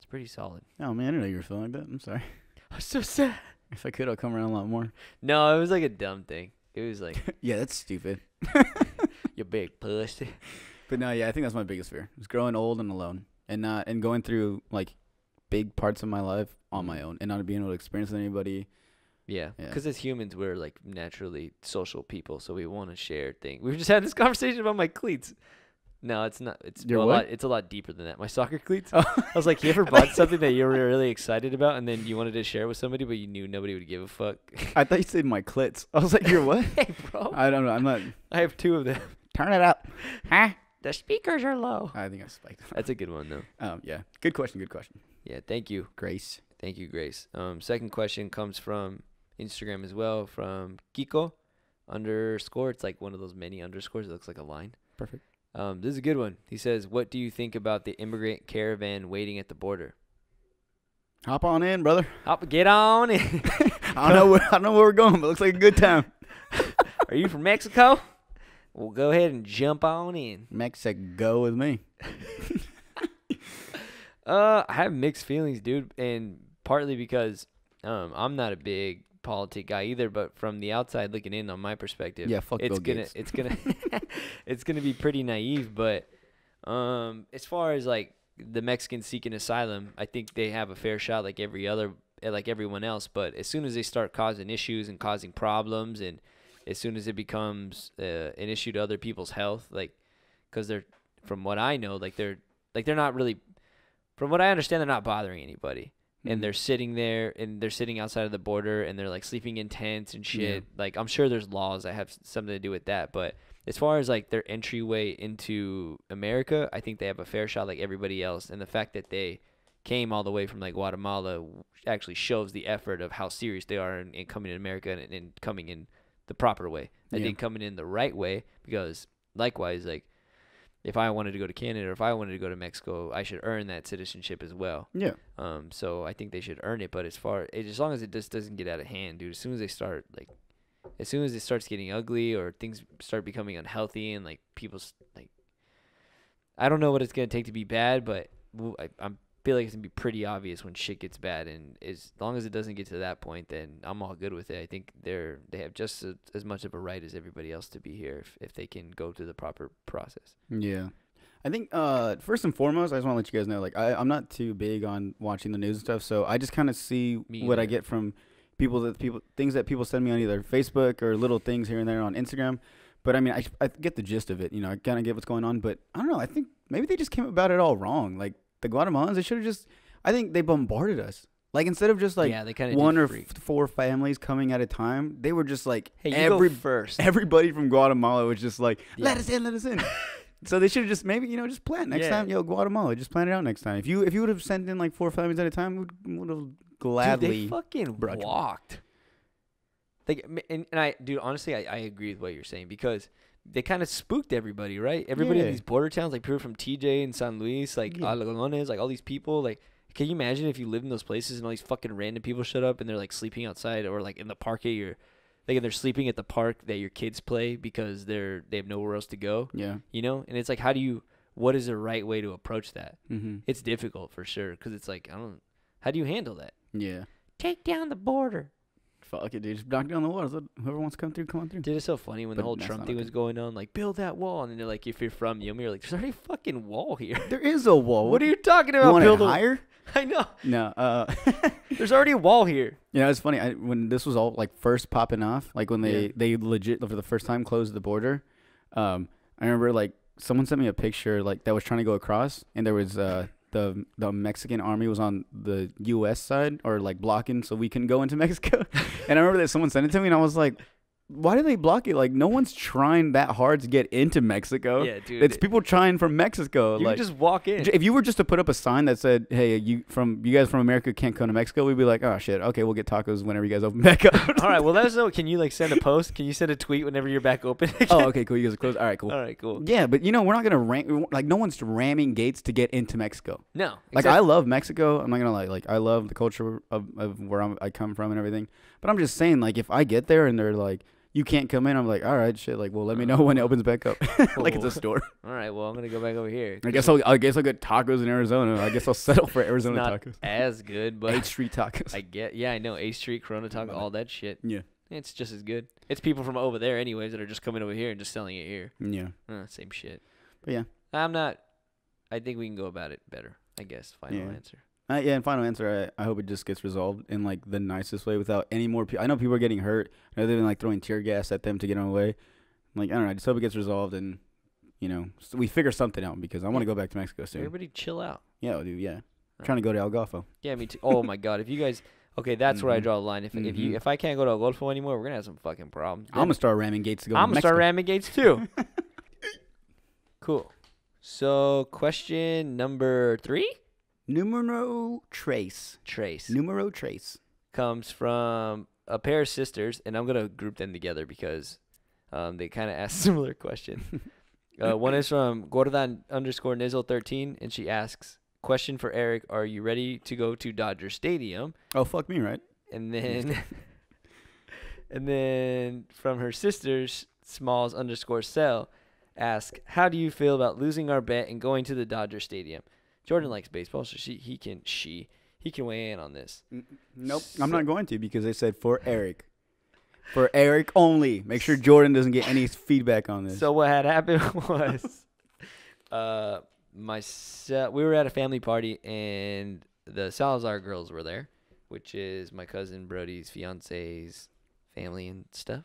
pretty solid. Oh man, I didn't know you were feeling like that. I'm sorry. I'm so sad. If I could, I'll come around a lot more. No, it was like a dumb thing. It was like, yeah, that's stupid. you big pussy. But no, yeah, I think that's my biggest fear. Is growing old and alone and going through like big parts of my life on my own and not being able to experience with anybody. Yeah, because as humans, we're like naturally social people, so we want to share things. We were just having this conversation about my cleats. No, it's not. It's a lot. It's a lot deeper than that. My soccer cleats. I was like, you ever bought something that you were really excited about, and then you wanted to share with somebody, but you knew nobody would give a fuck? I thought you said my clits. I was like, you're what? Hey, bro. I don't know. I'm not. I have 2 of them. Turn it up. Huh? The speakers are low. I think I spiked. That's a good one though. Yeah. Good question. Good question. Yeah. Thank you, Grace. Thank you, Grace. Second question comes from Instagram as well, from Kiko _. It's like one of those many underscores. It looks like a line. Perfect. This is a good one. He says, "What do you think about the immigrant caravan waiting at the border?" Hop on in, brother. Get on in. I don't know where we're going, but it looks like a good time. Are you from Mexico? Well, go ahead and jump on in. Mexico with me. I have mixed feelings, dude, and partly because I'm not a big politic guy either, but from the outside looking in, on my perspective, yeah, fuck Bill Gates. It's gonna be pretty naive. But as far as like the Mexicans seeking asylum, I think they have a fair shot, like everyone else. But as soon as they start causing issues and causing problems, and as soon as it becomes an issue to other people's health, like, because they're, from what I know, they're not really, from what I understand, they're not bothering anybody. And they're sitting there, and they're sitting outside of the border, and they're like sleeping in tents and shit. Yeah. Like, I'm sure there's laws that have something to do with that. But as far as like their entryway into America, I think they have a fair shot like everybody else. And the fact that they came all the way from like Guatemala actually shows the effort of how serious they are in coming to America and coming in the proper way. I think coming in the right way, because likewise, like, if I wanted to go to Canada or if I wanted to go to Mexico, I should earn that citizenship as well. Yeah. So I think they should earn it. But as long as it just doesn't get out of hand, dude, as soon as it starts getting ugly or things start becoming unhealthy and like people's like, I don't know what it's gonna take to be bad, but I feel like it's gonna be pretty obvious when shit gets bad. And as long as it doesn't get to that point, then I'm all good with it. I think they have just as much of a right as everybody else to be here if they can go through the proper process. Yeah. I think first and foremost, I just want to let you guys know, like, I'm not too big on watching the news and stuff, so I just kind of see what I get from things that people send me on either Facebook or little things here and there on Instagram. But I mean, I get the gist of it, you know, I kind of get what's going on, but I don't know, I think maybe they just came about it all wrong. Like, the Guatemalans, they should have just, I think they bombarded us. Like, instead of just like one or 4 families coming at a time, they were just like, hey, you go first. Everybody from Guatemala was just like, let us in. So they should have just maybe, you know, just plan next time. Yo, Guatemala, just plan it out next time. If you would have sent in like 4 families at a time, we would have gladly. Dude, they fucking walked. Like, and honestly, I agree with what you're saying, because they kind of spooked everybody, right? Everybody in these border towns, like people from TJ and San Luis, like Alagones, like all these people. Like, can you imagine if you lived in those places and all these fucking random people showed up and they're like sleeping outside or like in the park like they're sleeping at the park that your kids play because they have nowhere else to go. Yeah. You know, and it's like, what is the right way to approach that? Mm-hmm. It's difficult for sure, because it's like, How do you handle that? Yeah. Take down the border. Fuck it, dude. Just knock down the walls. Let whoever wants to come through, come on through. Dude, it's so funny when the But whole that's Trump not thing okay. was going on, like, build that wall. And then they're like, if you're from Yuma, you're like, there's already a fucking wall here. There is a wall. What are you talking You about? want Build it a higher? I know. No. There's already a wall here. Yeah, it's funny. When this was all like first popping off, like when Yeah. they legit for the first time closed the border, I remember like someone sent me a picture like that was trying to go across, and there was the Mexican army was on the U.S. side or like blocking, so we couldn't go into Mexico. And I remember that someone sent it to me, and I was like, why do they block it? Like, no one's trying that hard to get into Mexico. Yeah, dude. It's people trying from Mexico. You like, can just walk in. if you were just to put up a sign that said, "Hey, you guys from America can't come to Mexico," we'd be like, "Oh shit, okay, we'll get tacos whenever you guys open back up." All right, well, let us know. Can you, like, send a post? Can you send a tweet whenever you're back open again? Oh, okay, cool. You guys are closed. All right, cool. All right, cool. Yeah, but we're not gonna like no one's ramming gates to get into Mexico. No. Like I love Mexico. I'm not gonna lie. Like I love the culture of where I come from and everything. But I'm just saying, like if I get there and they're like, you can't come in, I'm like, all right, shit. Like, well, let me know when it opens back up. Like it's a store. All right, well, I'm going to go back over here. I guess I'll get tacos in Arizona. I guess I'll settle for Arizona not tacos. as good, but 8th Street tacos. I know 8th Street, Corona Taco, all that shit. Yeah. It's just as good. It's people from over there anyways that are just coming over here and just selling it here. Yeah. Same shit. But yeah. I think we can go about it better, I guess. Final answer. Yeah, and final answer, I hope it just gets resolved in, like, the nicest way without any more people. I know people are getting hurt. I know they've been, like, throwing tear gas at them to get them away. Like, I don't know. I just hope it gets resolved and, so we figure something out because I want to go back to Mexico soon. Everybody chill out. Yeah, dude, yeah. I'm trying to go to El Golfo. Yeah, me too. Oh, my God. If you guys... Okay, that's where I draw the line. If I can't go to El Golfo anymore, we're going to have some fucking problems. I'm going to start ramming gates to go to I'm going to Mexico. start ramming gates, too. Cool. So, question number 3? Numero tres. Numero tres. Comes from a pair of sisters, and I'm going to group them together because they kind of asked similar question. One is from Gordan_Nizzle13, and she asks, question for Eric, are you ready to go to Dodger Stadium? Oh, fuck me, right? And then and then from her sisters, Smalls_Cell, ask, how do you feel about losing our bet and going to the Dodger Stadium? Jordan likes baseball, so he can weigh in on this. Nope, I'm not going to because they said for Eric. For Eric only. Make sure Jordan doesn't get any feedback on this. So what had happened was we were at a family party, and the Salazar girls were there, which is my cousin Brody's fiance's family and stuff.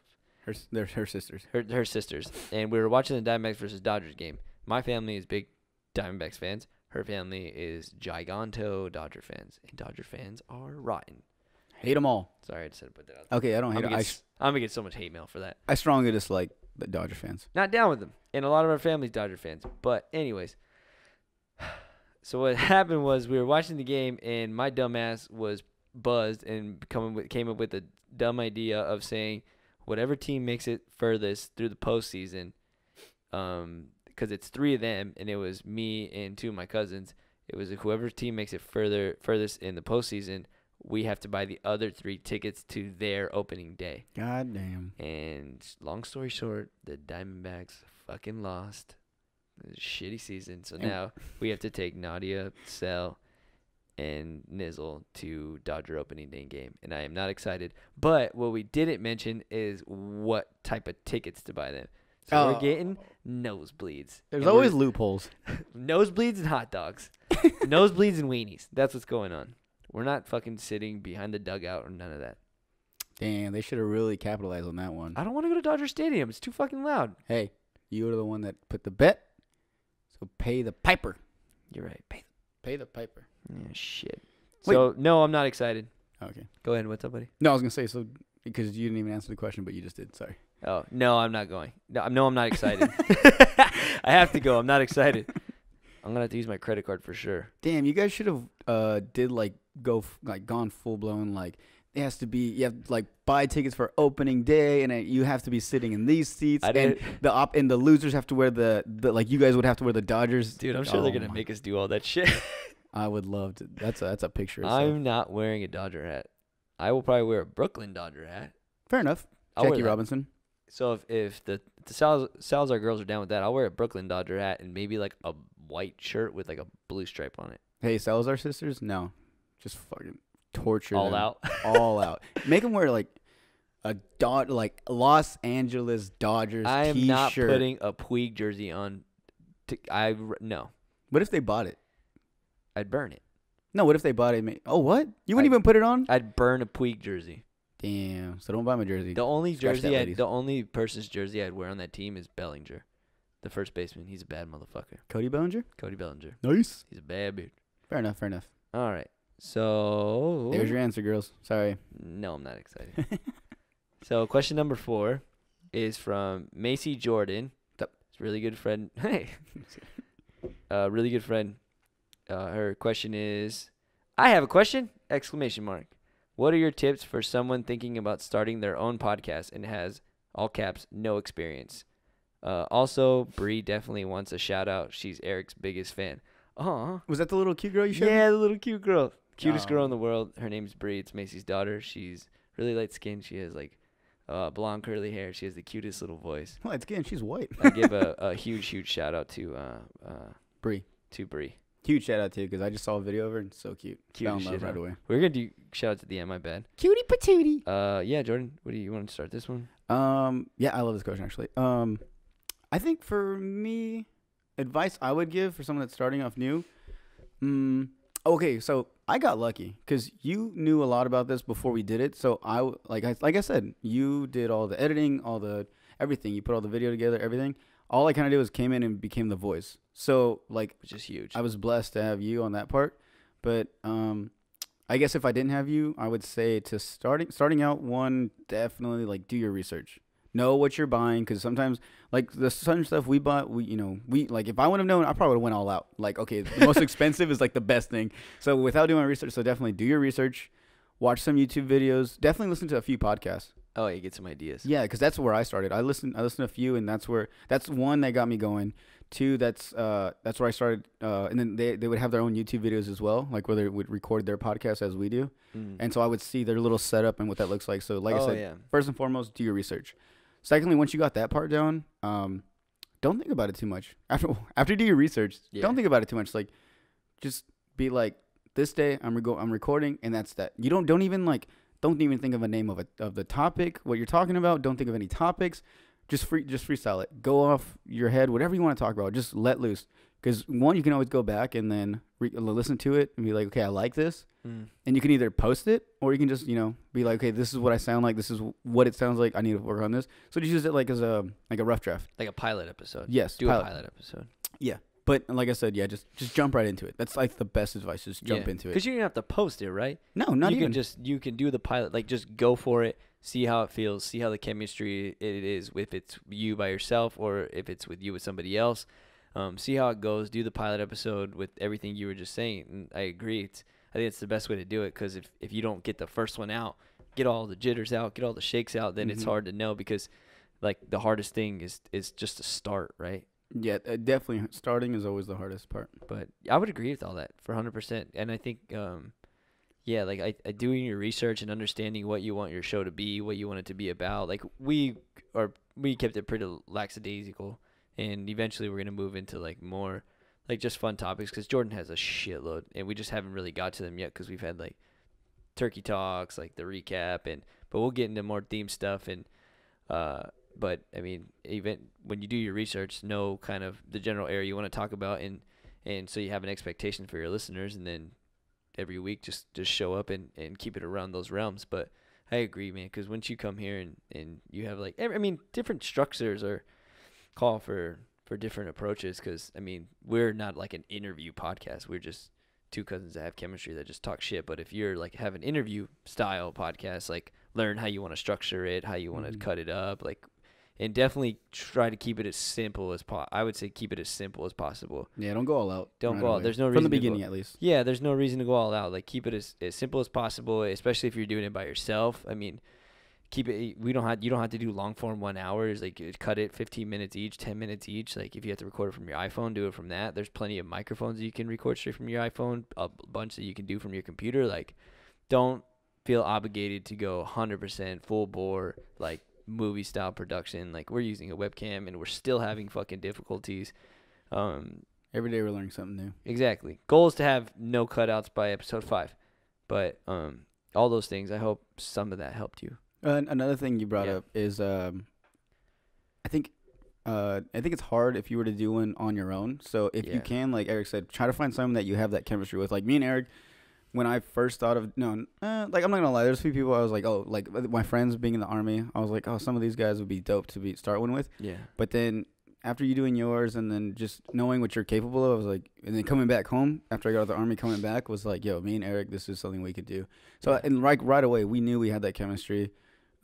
They're her sisters. Her sisters. And we were watching the Diamondbacks versus Dodgers game. My family is big Diamondbacks fans. Her family is giganto Dodger fans. And Dodger fans are rotten. Hate them all. Sorry, I just had to put that out there. Okay, I don't hate them. I'm going to get so much hate mail for that. I strongly dislike the Dodger fans. Not down with them. And a lot of our family's Dodger fans. But anyways. So what happened was we were watching the game, and my dumbass was buzzed and came up with the dumb idea of saying whatever team makes it furthest through the postseason, because it's 3 of them, and it was me and 2 of my cousins. It was whoever team makes it furthest in the postseason, we have to buy the other 3 tickets to their opening day. God damn. And long story short, the Diamondbacks fucking lost. It was a shitty season. So now we have to take Nadia, Sel, and Nizzle to Dodger opening day game. And I am not excited. But what we didn't mention is what type of tickets to buy them. So we're getting nosebleeds. There's always loopholes. Nosebleeds and hot dogs. Nosebleeds and weenies. That's what's going on. We're not fucking sitting behind the dugout or none of that. Damn, they should have really capitalized on that one. I don't want to go to Dodger Stadium. It's too fucking loud. Hey, you were the one that put the bet, so pay the piper. You're right. Pay the piper. Yeah, shit. Wait. So, no, I'm not excited. Okay. Go ahead. What's up, buddy? No, I was going to say, so because you didn't even answer the question, but you just did. Sorry. Oh, no, I'm not going. No, I'm not excited. I have to go. I'm not excited. I'm going to have to use my credit card for sure. Damn, you guys should have gone full blown like it has to be you have like buy tickets for opening day and you have to be sitting in these seats and the losers have to wear the like you guys would have to wear the Dodgers. Dude, I'm sure they're going to make us do all that shit. I would love to. That's a picture. I'm not wearing a Dodger hat. I will probably wear a Brooklyn Dodger hat. Fair enough. Jackie Robinson. So if the Salazar girls are down with that, I'll wear a Brooklyn Dodger hat and maybe like a white shirt with like a blue stripe on it. Hey, Salazar sisters? No. just fucking torture All them. out. All out. Make them wear like a like Los Angeles Dodgers I am t-shirt. not putting a Puig jersey on. No. What if they bought it? I'd burn it. No, what if they bought it? Oh, what? You wouldn't even put it on? I'd burn a Puig jersey. Damn. So don't buy my jersey. The only Scratch that, jersey, ladies. the only person's jersey I'd wear on that team is Bellinger, the first baseman. He's a bad motherfucker. Cody Bellinger? Cody Bellinger. Nice. He's a bad dude. Fair enough. Fair enough. All right. So There's your answer, girls. Sorry. No, I'm not excited. So question number 4 is from Macy Jordan. What's up? It's a really good friend. Hey. Really good friend. Her question is, I have a question! Exclamation mark. What are your tips for someone thinking about starting their own podcast and has, all caps, no experience? Also, Bree definitely wants a shout out. She's Eric's biggest fan. Aw. Was that the little cute girl you showed me? Yeah, the little cute girl. Cutest girl in the world. Her name's Bree. It's Macy's daughter. She's really light skinned. She has like blonde curly hair. She has the cutest little voice. Light skin. She's white. I give a huge shout out to Bree. To Bree. Huge shout out to you because I just saw a video of her and it's so cute. Cute Fell as in love shit, right huh? away. We're gonna do shout out to the end. My bad. Cutie patootie. Yeah, Jordan. What do you want to start this one? Yeah, I love this question actually. I think for me, advice I would give for someone that's starting off new. Okay, so I got lucky because you knew a lot about this before we did it. So like I said, you did all the editing, all the everything. You put all the video together, everything. All I kind of did was came in and became the voice. So like, Which is huge. I was blessed to have you on that part. But I guess if I didn't have you, I would say to starting out, one, definitely like do your research. Know what you're buying, because sometimes like the certain stuff we bought, we like if I would have known, I probably would have went all out. Like, okay, the most expensive is like the best thing. So without doing my research, so definitely do your research, watch some YouTube videos, definitely listen to a few podcasts. Oh, you get some ideas. Yeah, because that's where I started. I listened to a few, and that's one that got me going. Two, that's where I started. And then they would have their own YouTube videos as well, like where they would record their podcast as we do. And so I would see their little setup and what that looks like. So like I said, first and foremost, do your research. Secondly, once you got that part down, don't think about it too much. After you do your research, don't think about it too much. Like, just be like, this day I'm recording, and that's that. You don't even think of a name of the topic, what you're talking about. Don't think of any topics. Just freestyle it. Go off your head, whatever you want to talk about. Just let loose. Because one, you can always go back and then listen to it and be like, okay, I like this. And you can either post it or you can just, be like, okay, this is what I sound like. This is what it sounds like. I need to work on this. So just use it like as a rough draft. Like a pilot episode. Yes. Do a pilot episode. Yeah. But like I said, just jump right into it. That's like the best advice. Just jump into it. Because you don't have to post it, right? No, not even. You can do the pilot. Like, just go for it. See how it feels. See how the chemistry it is. If it's you by yourself or if it's with you with somebody else. See how it goes. Do the pilot episode with everything you were just saying. And I agree. I think it's the best way to do it, because if you don't get the first one out, get all the jitters out, get all the shakes out, then it's hard to know, because like the hardest thing is just to start, right? Yeah, definitely. Starting is always the hardest part. But I would agree with all that for 100%. And I think, like I doing your research and understanding what you want your show to be, what you want it to be about. Like we kept it pretty lackadaisical, and eventually we're gonna move into like more like just fun topics, because Jordan has a shitload, and we just haven't really got to them yet, because we've had like turkey talks, like the recap, but we'll get into more theme stuff. And but I mean, even when you do your research, know kind of the general area you want to talk about, and so you have an expectation for your listeners, and then every week just show up and keep it around those realms. But I agree, man, because once you come here and you have like different structures or call for different approaches, because I mean, we're not like an interview podcast. We're just two cousins that have chemistry that just talk shit. But if you're like have an interview style podcast, like learn how you want to structure it, how you want to cut it up, like, and definitely try to keep it as simple as I would say keep it as simple as possible. Yeah, don't go all out. Don't go all out. There's no reason from the beginning, at least. Yeah, there's no reason to go all out. Like, keep it as simple as possible, especially if you're doing it by yourself. I mean, keep it. You don't have to do long form 1 hour. Like, cut it 15 minutes each, 10 minutes each. Like, if you have to record it from your iPhone, do it from that. There's plenty of microphones that you can record straight from your iPhone. A bunch that you can do from your computer. Like, don't feel obligated to go 100% full bore, like movie style production. Like, we're using a webcam and we're still having fucking difficulties. Every day we're learning something new. Exactly. Goal is to have no cutouts by episode 5. But all those things, I hope some of that helped you. Another thing you brought up is I think it's hard if you were to do one on your own. So if you can, like Eric said, try to find someone that you have that chemistry with. Like me and Eric, when I first thought of like I'm not gonna lie, there's a few people I was like, oh, like my friends being in the Army, I was like, oh, some of these guys would be dope to start one with. Yeah. But then after you doing yours and then just knowing what you're capable of, I was like, and then coming back home after I got out of the Army, coming back was like, yo, me and Eric, this is something we could do. So and right away, we knew we had that chemistry.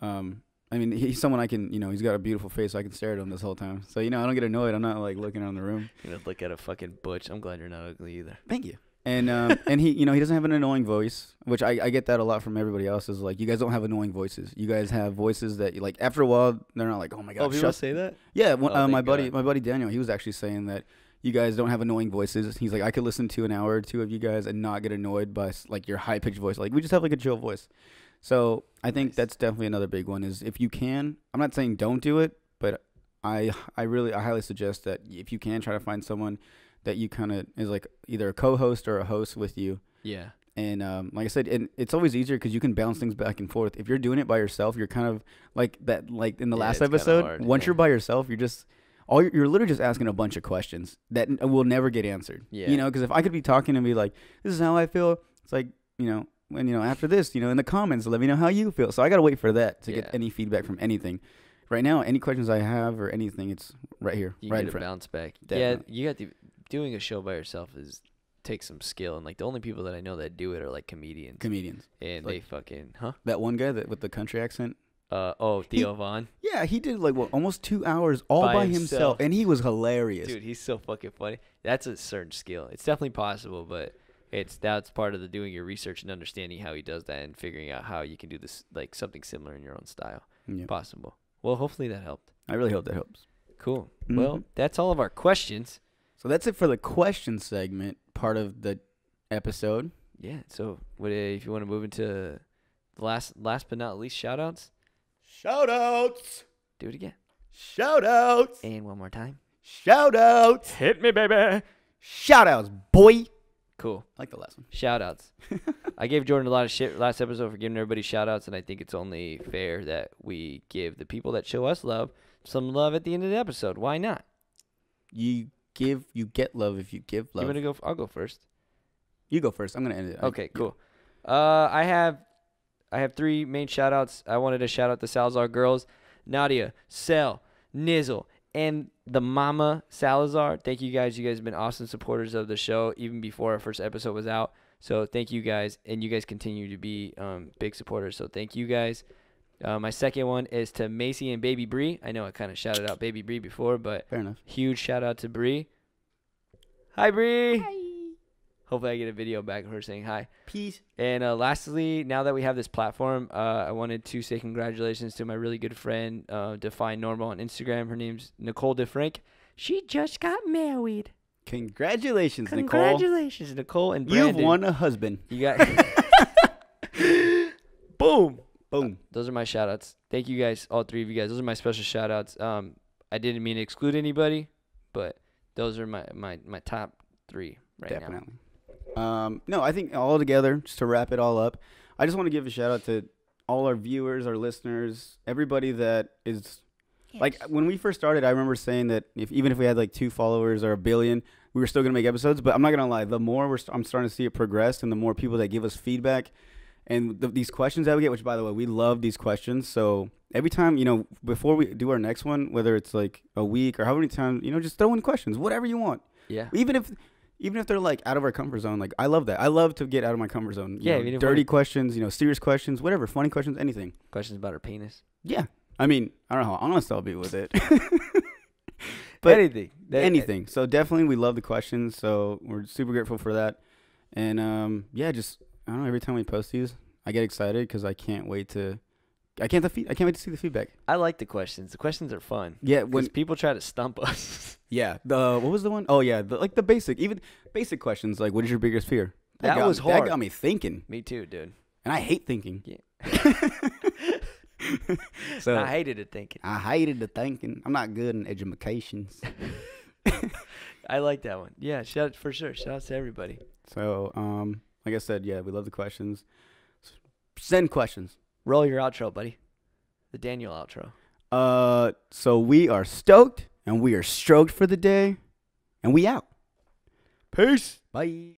I mean, he's someone I can, he's got a beautiful face. So I can stare at him this whole time. So, I don't get annoyed. I'm not like looking around the room. You're going to look at a fucking butch. I'm glad you're not ugly either. Thank you. And and he doesn't have an annoying voice, which I get that a lot from everybody else. Is like, you guys don't have annoying voices. You guys have voices that like after a while they're not like, oh my god. Oh, people say that? Yeah, my buddy Daniel, he was actually saying that you guys don't have annoying voices. He's like, I could listen to an hour or two of you guys and not get annoyed by like your high pitched voice. Like we just have like a chill voice. So I think that's definitely another big one. Is if you can, I'm not saying don't do it, but I highly suggest that if you can, try to find someone that you kind of is like either a co-host or a host with you. Yeah. And like I said, and it's always easier because you can bounce things back and forth. If you're doing it by yourself, you're kind of like that. Like in the last episode, once you're by yourself, you're just you're literally just asking a bunch of questions that will never get answered. Yeah. Because if I could be talking and be like, "This is how I feel," it's like when after this, in the comments, let me know how you feel. So I gotta wait for that to get any feedback from anything. Right now, any questions I have or anything, it's right here, right in front. Bounce back. Definitely. Yeah, you got doing a show by yourself takes some skill, and like the only people that I know that do it are like comedians. And like, they fucking that one guy with the country accent. Theo Vaughn. Yeah, he did like almost 2 hours all by himself, and he was hilarious. Dude, he's so fucking funny. That's a certain skill. It's definitely possible, but that's part of the doing your research and understanding how he does that and figuring out how you can do this like something similar in your own style. Yeah. Possible. Well, hopefully that helped. I really hope that helps. Cool. Mm-hmm. Well, that's all of our questions. So that's it for the question segment part of the episode. Yeah. So if you want to move into the last but not least, shoutouts. Shoutouts. Do it again. Shoutouts. And one more time. Shoutouts. Hit me, baby. Shoutouts, boy. Cool. I like the last one. Shoutouts. I gave Jordan a lot of shit last episode for giving everybody shoutouts, and I think it's only fair that we give the people that show us love some love at the end of the episode. Why not? You get love if you give love. You want to go? I'll go first. You go first. I'm gonna end it. Okay, cool. Yeah. I have 3 main shoutouts. I wanted to shout out the Salazar girls, Nadia, Sel, Nizzle, and the Mama Salazar. Thank you guys. You guys have been awesome supporters of the show even before our first episode was out. So thank you guys, and you guys continue to be big supporters. So thank you guys. My second one is to Macy and Baby Bree. I know I kind of shouted out Baby Bree before, but fair enough. Huge shout out to Bree. Hi, Bree. Hi. Hopefully I get a video back of her saying hi. Peace. And lastly, now that we have this platform, I wanted to say congratulations to my really good friend, Define Normal on Instagram. Her name's Nicole DeFrank. She just got married. Congratulations, Nicole. Congratulations, Nicole and Brandon. You've won a husband. You got Boom. Boom. Those are my shout-outs. Thank you guys, all 3 of you guys. Those are my special shout-outs. I didn't mean to exclude anybody, but those are my top 3 right now. Definitely. No, I think all together, just to wrap it all up, I just want to give a shout out to all our viewers, our listeners, everybody that is like when we first started. I remember saying that even if we had like 2 followers or 1 billion, we were still gonna make episodes. But I'm not gonna lie, the more I'm starting to see it progress, and the more people that give us feedback, and these questions that we get, which by the way, we love these questions. So every time before we do our next one, whether it's like a week or how many times, just throw in questions, whatever you want. Yeah. Even if they're like out of our comfort zone, like I love that. I love to get out of my comfort zone. Yeah, dirty questions, serious questions, whatever, funny questions, anything. Questions about her penis. Yeah, I mean, I don't know how honest I'll be with it. But anything. So definitely, we love the questions. So we're super grateful for that. And just I don't know. Every time we post these, I get excited because I can't wait to see the feedback. I like the questions. The questions are fun. Yeah, when people try to stump us. Yeah. What was the one? Oh yeah, the basic questions like, what is your biggest fear? That was hard. That got me thinking. Me too, dude. And I hate thinking. Yeah. So I hated the thinking. I'm not good in educations. I like that one. Yeah, for sure. Shout out to everybody. So Like I said, yeah, we love the questions. Send questions. Roll your outro, buddy. The Daniel outro. So we are stoked and we are stroked for the day, and we out. Peace. Bye.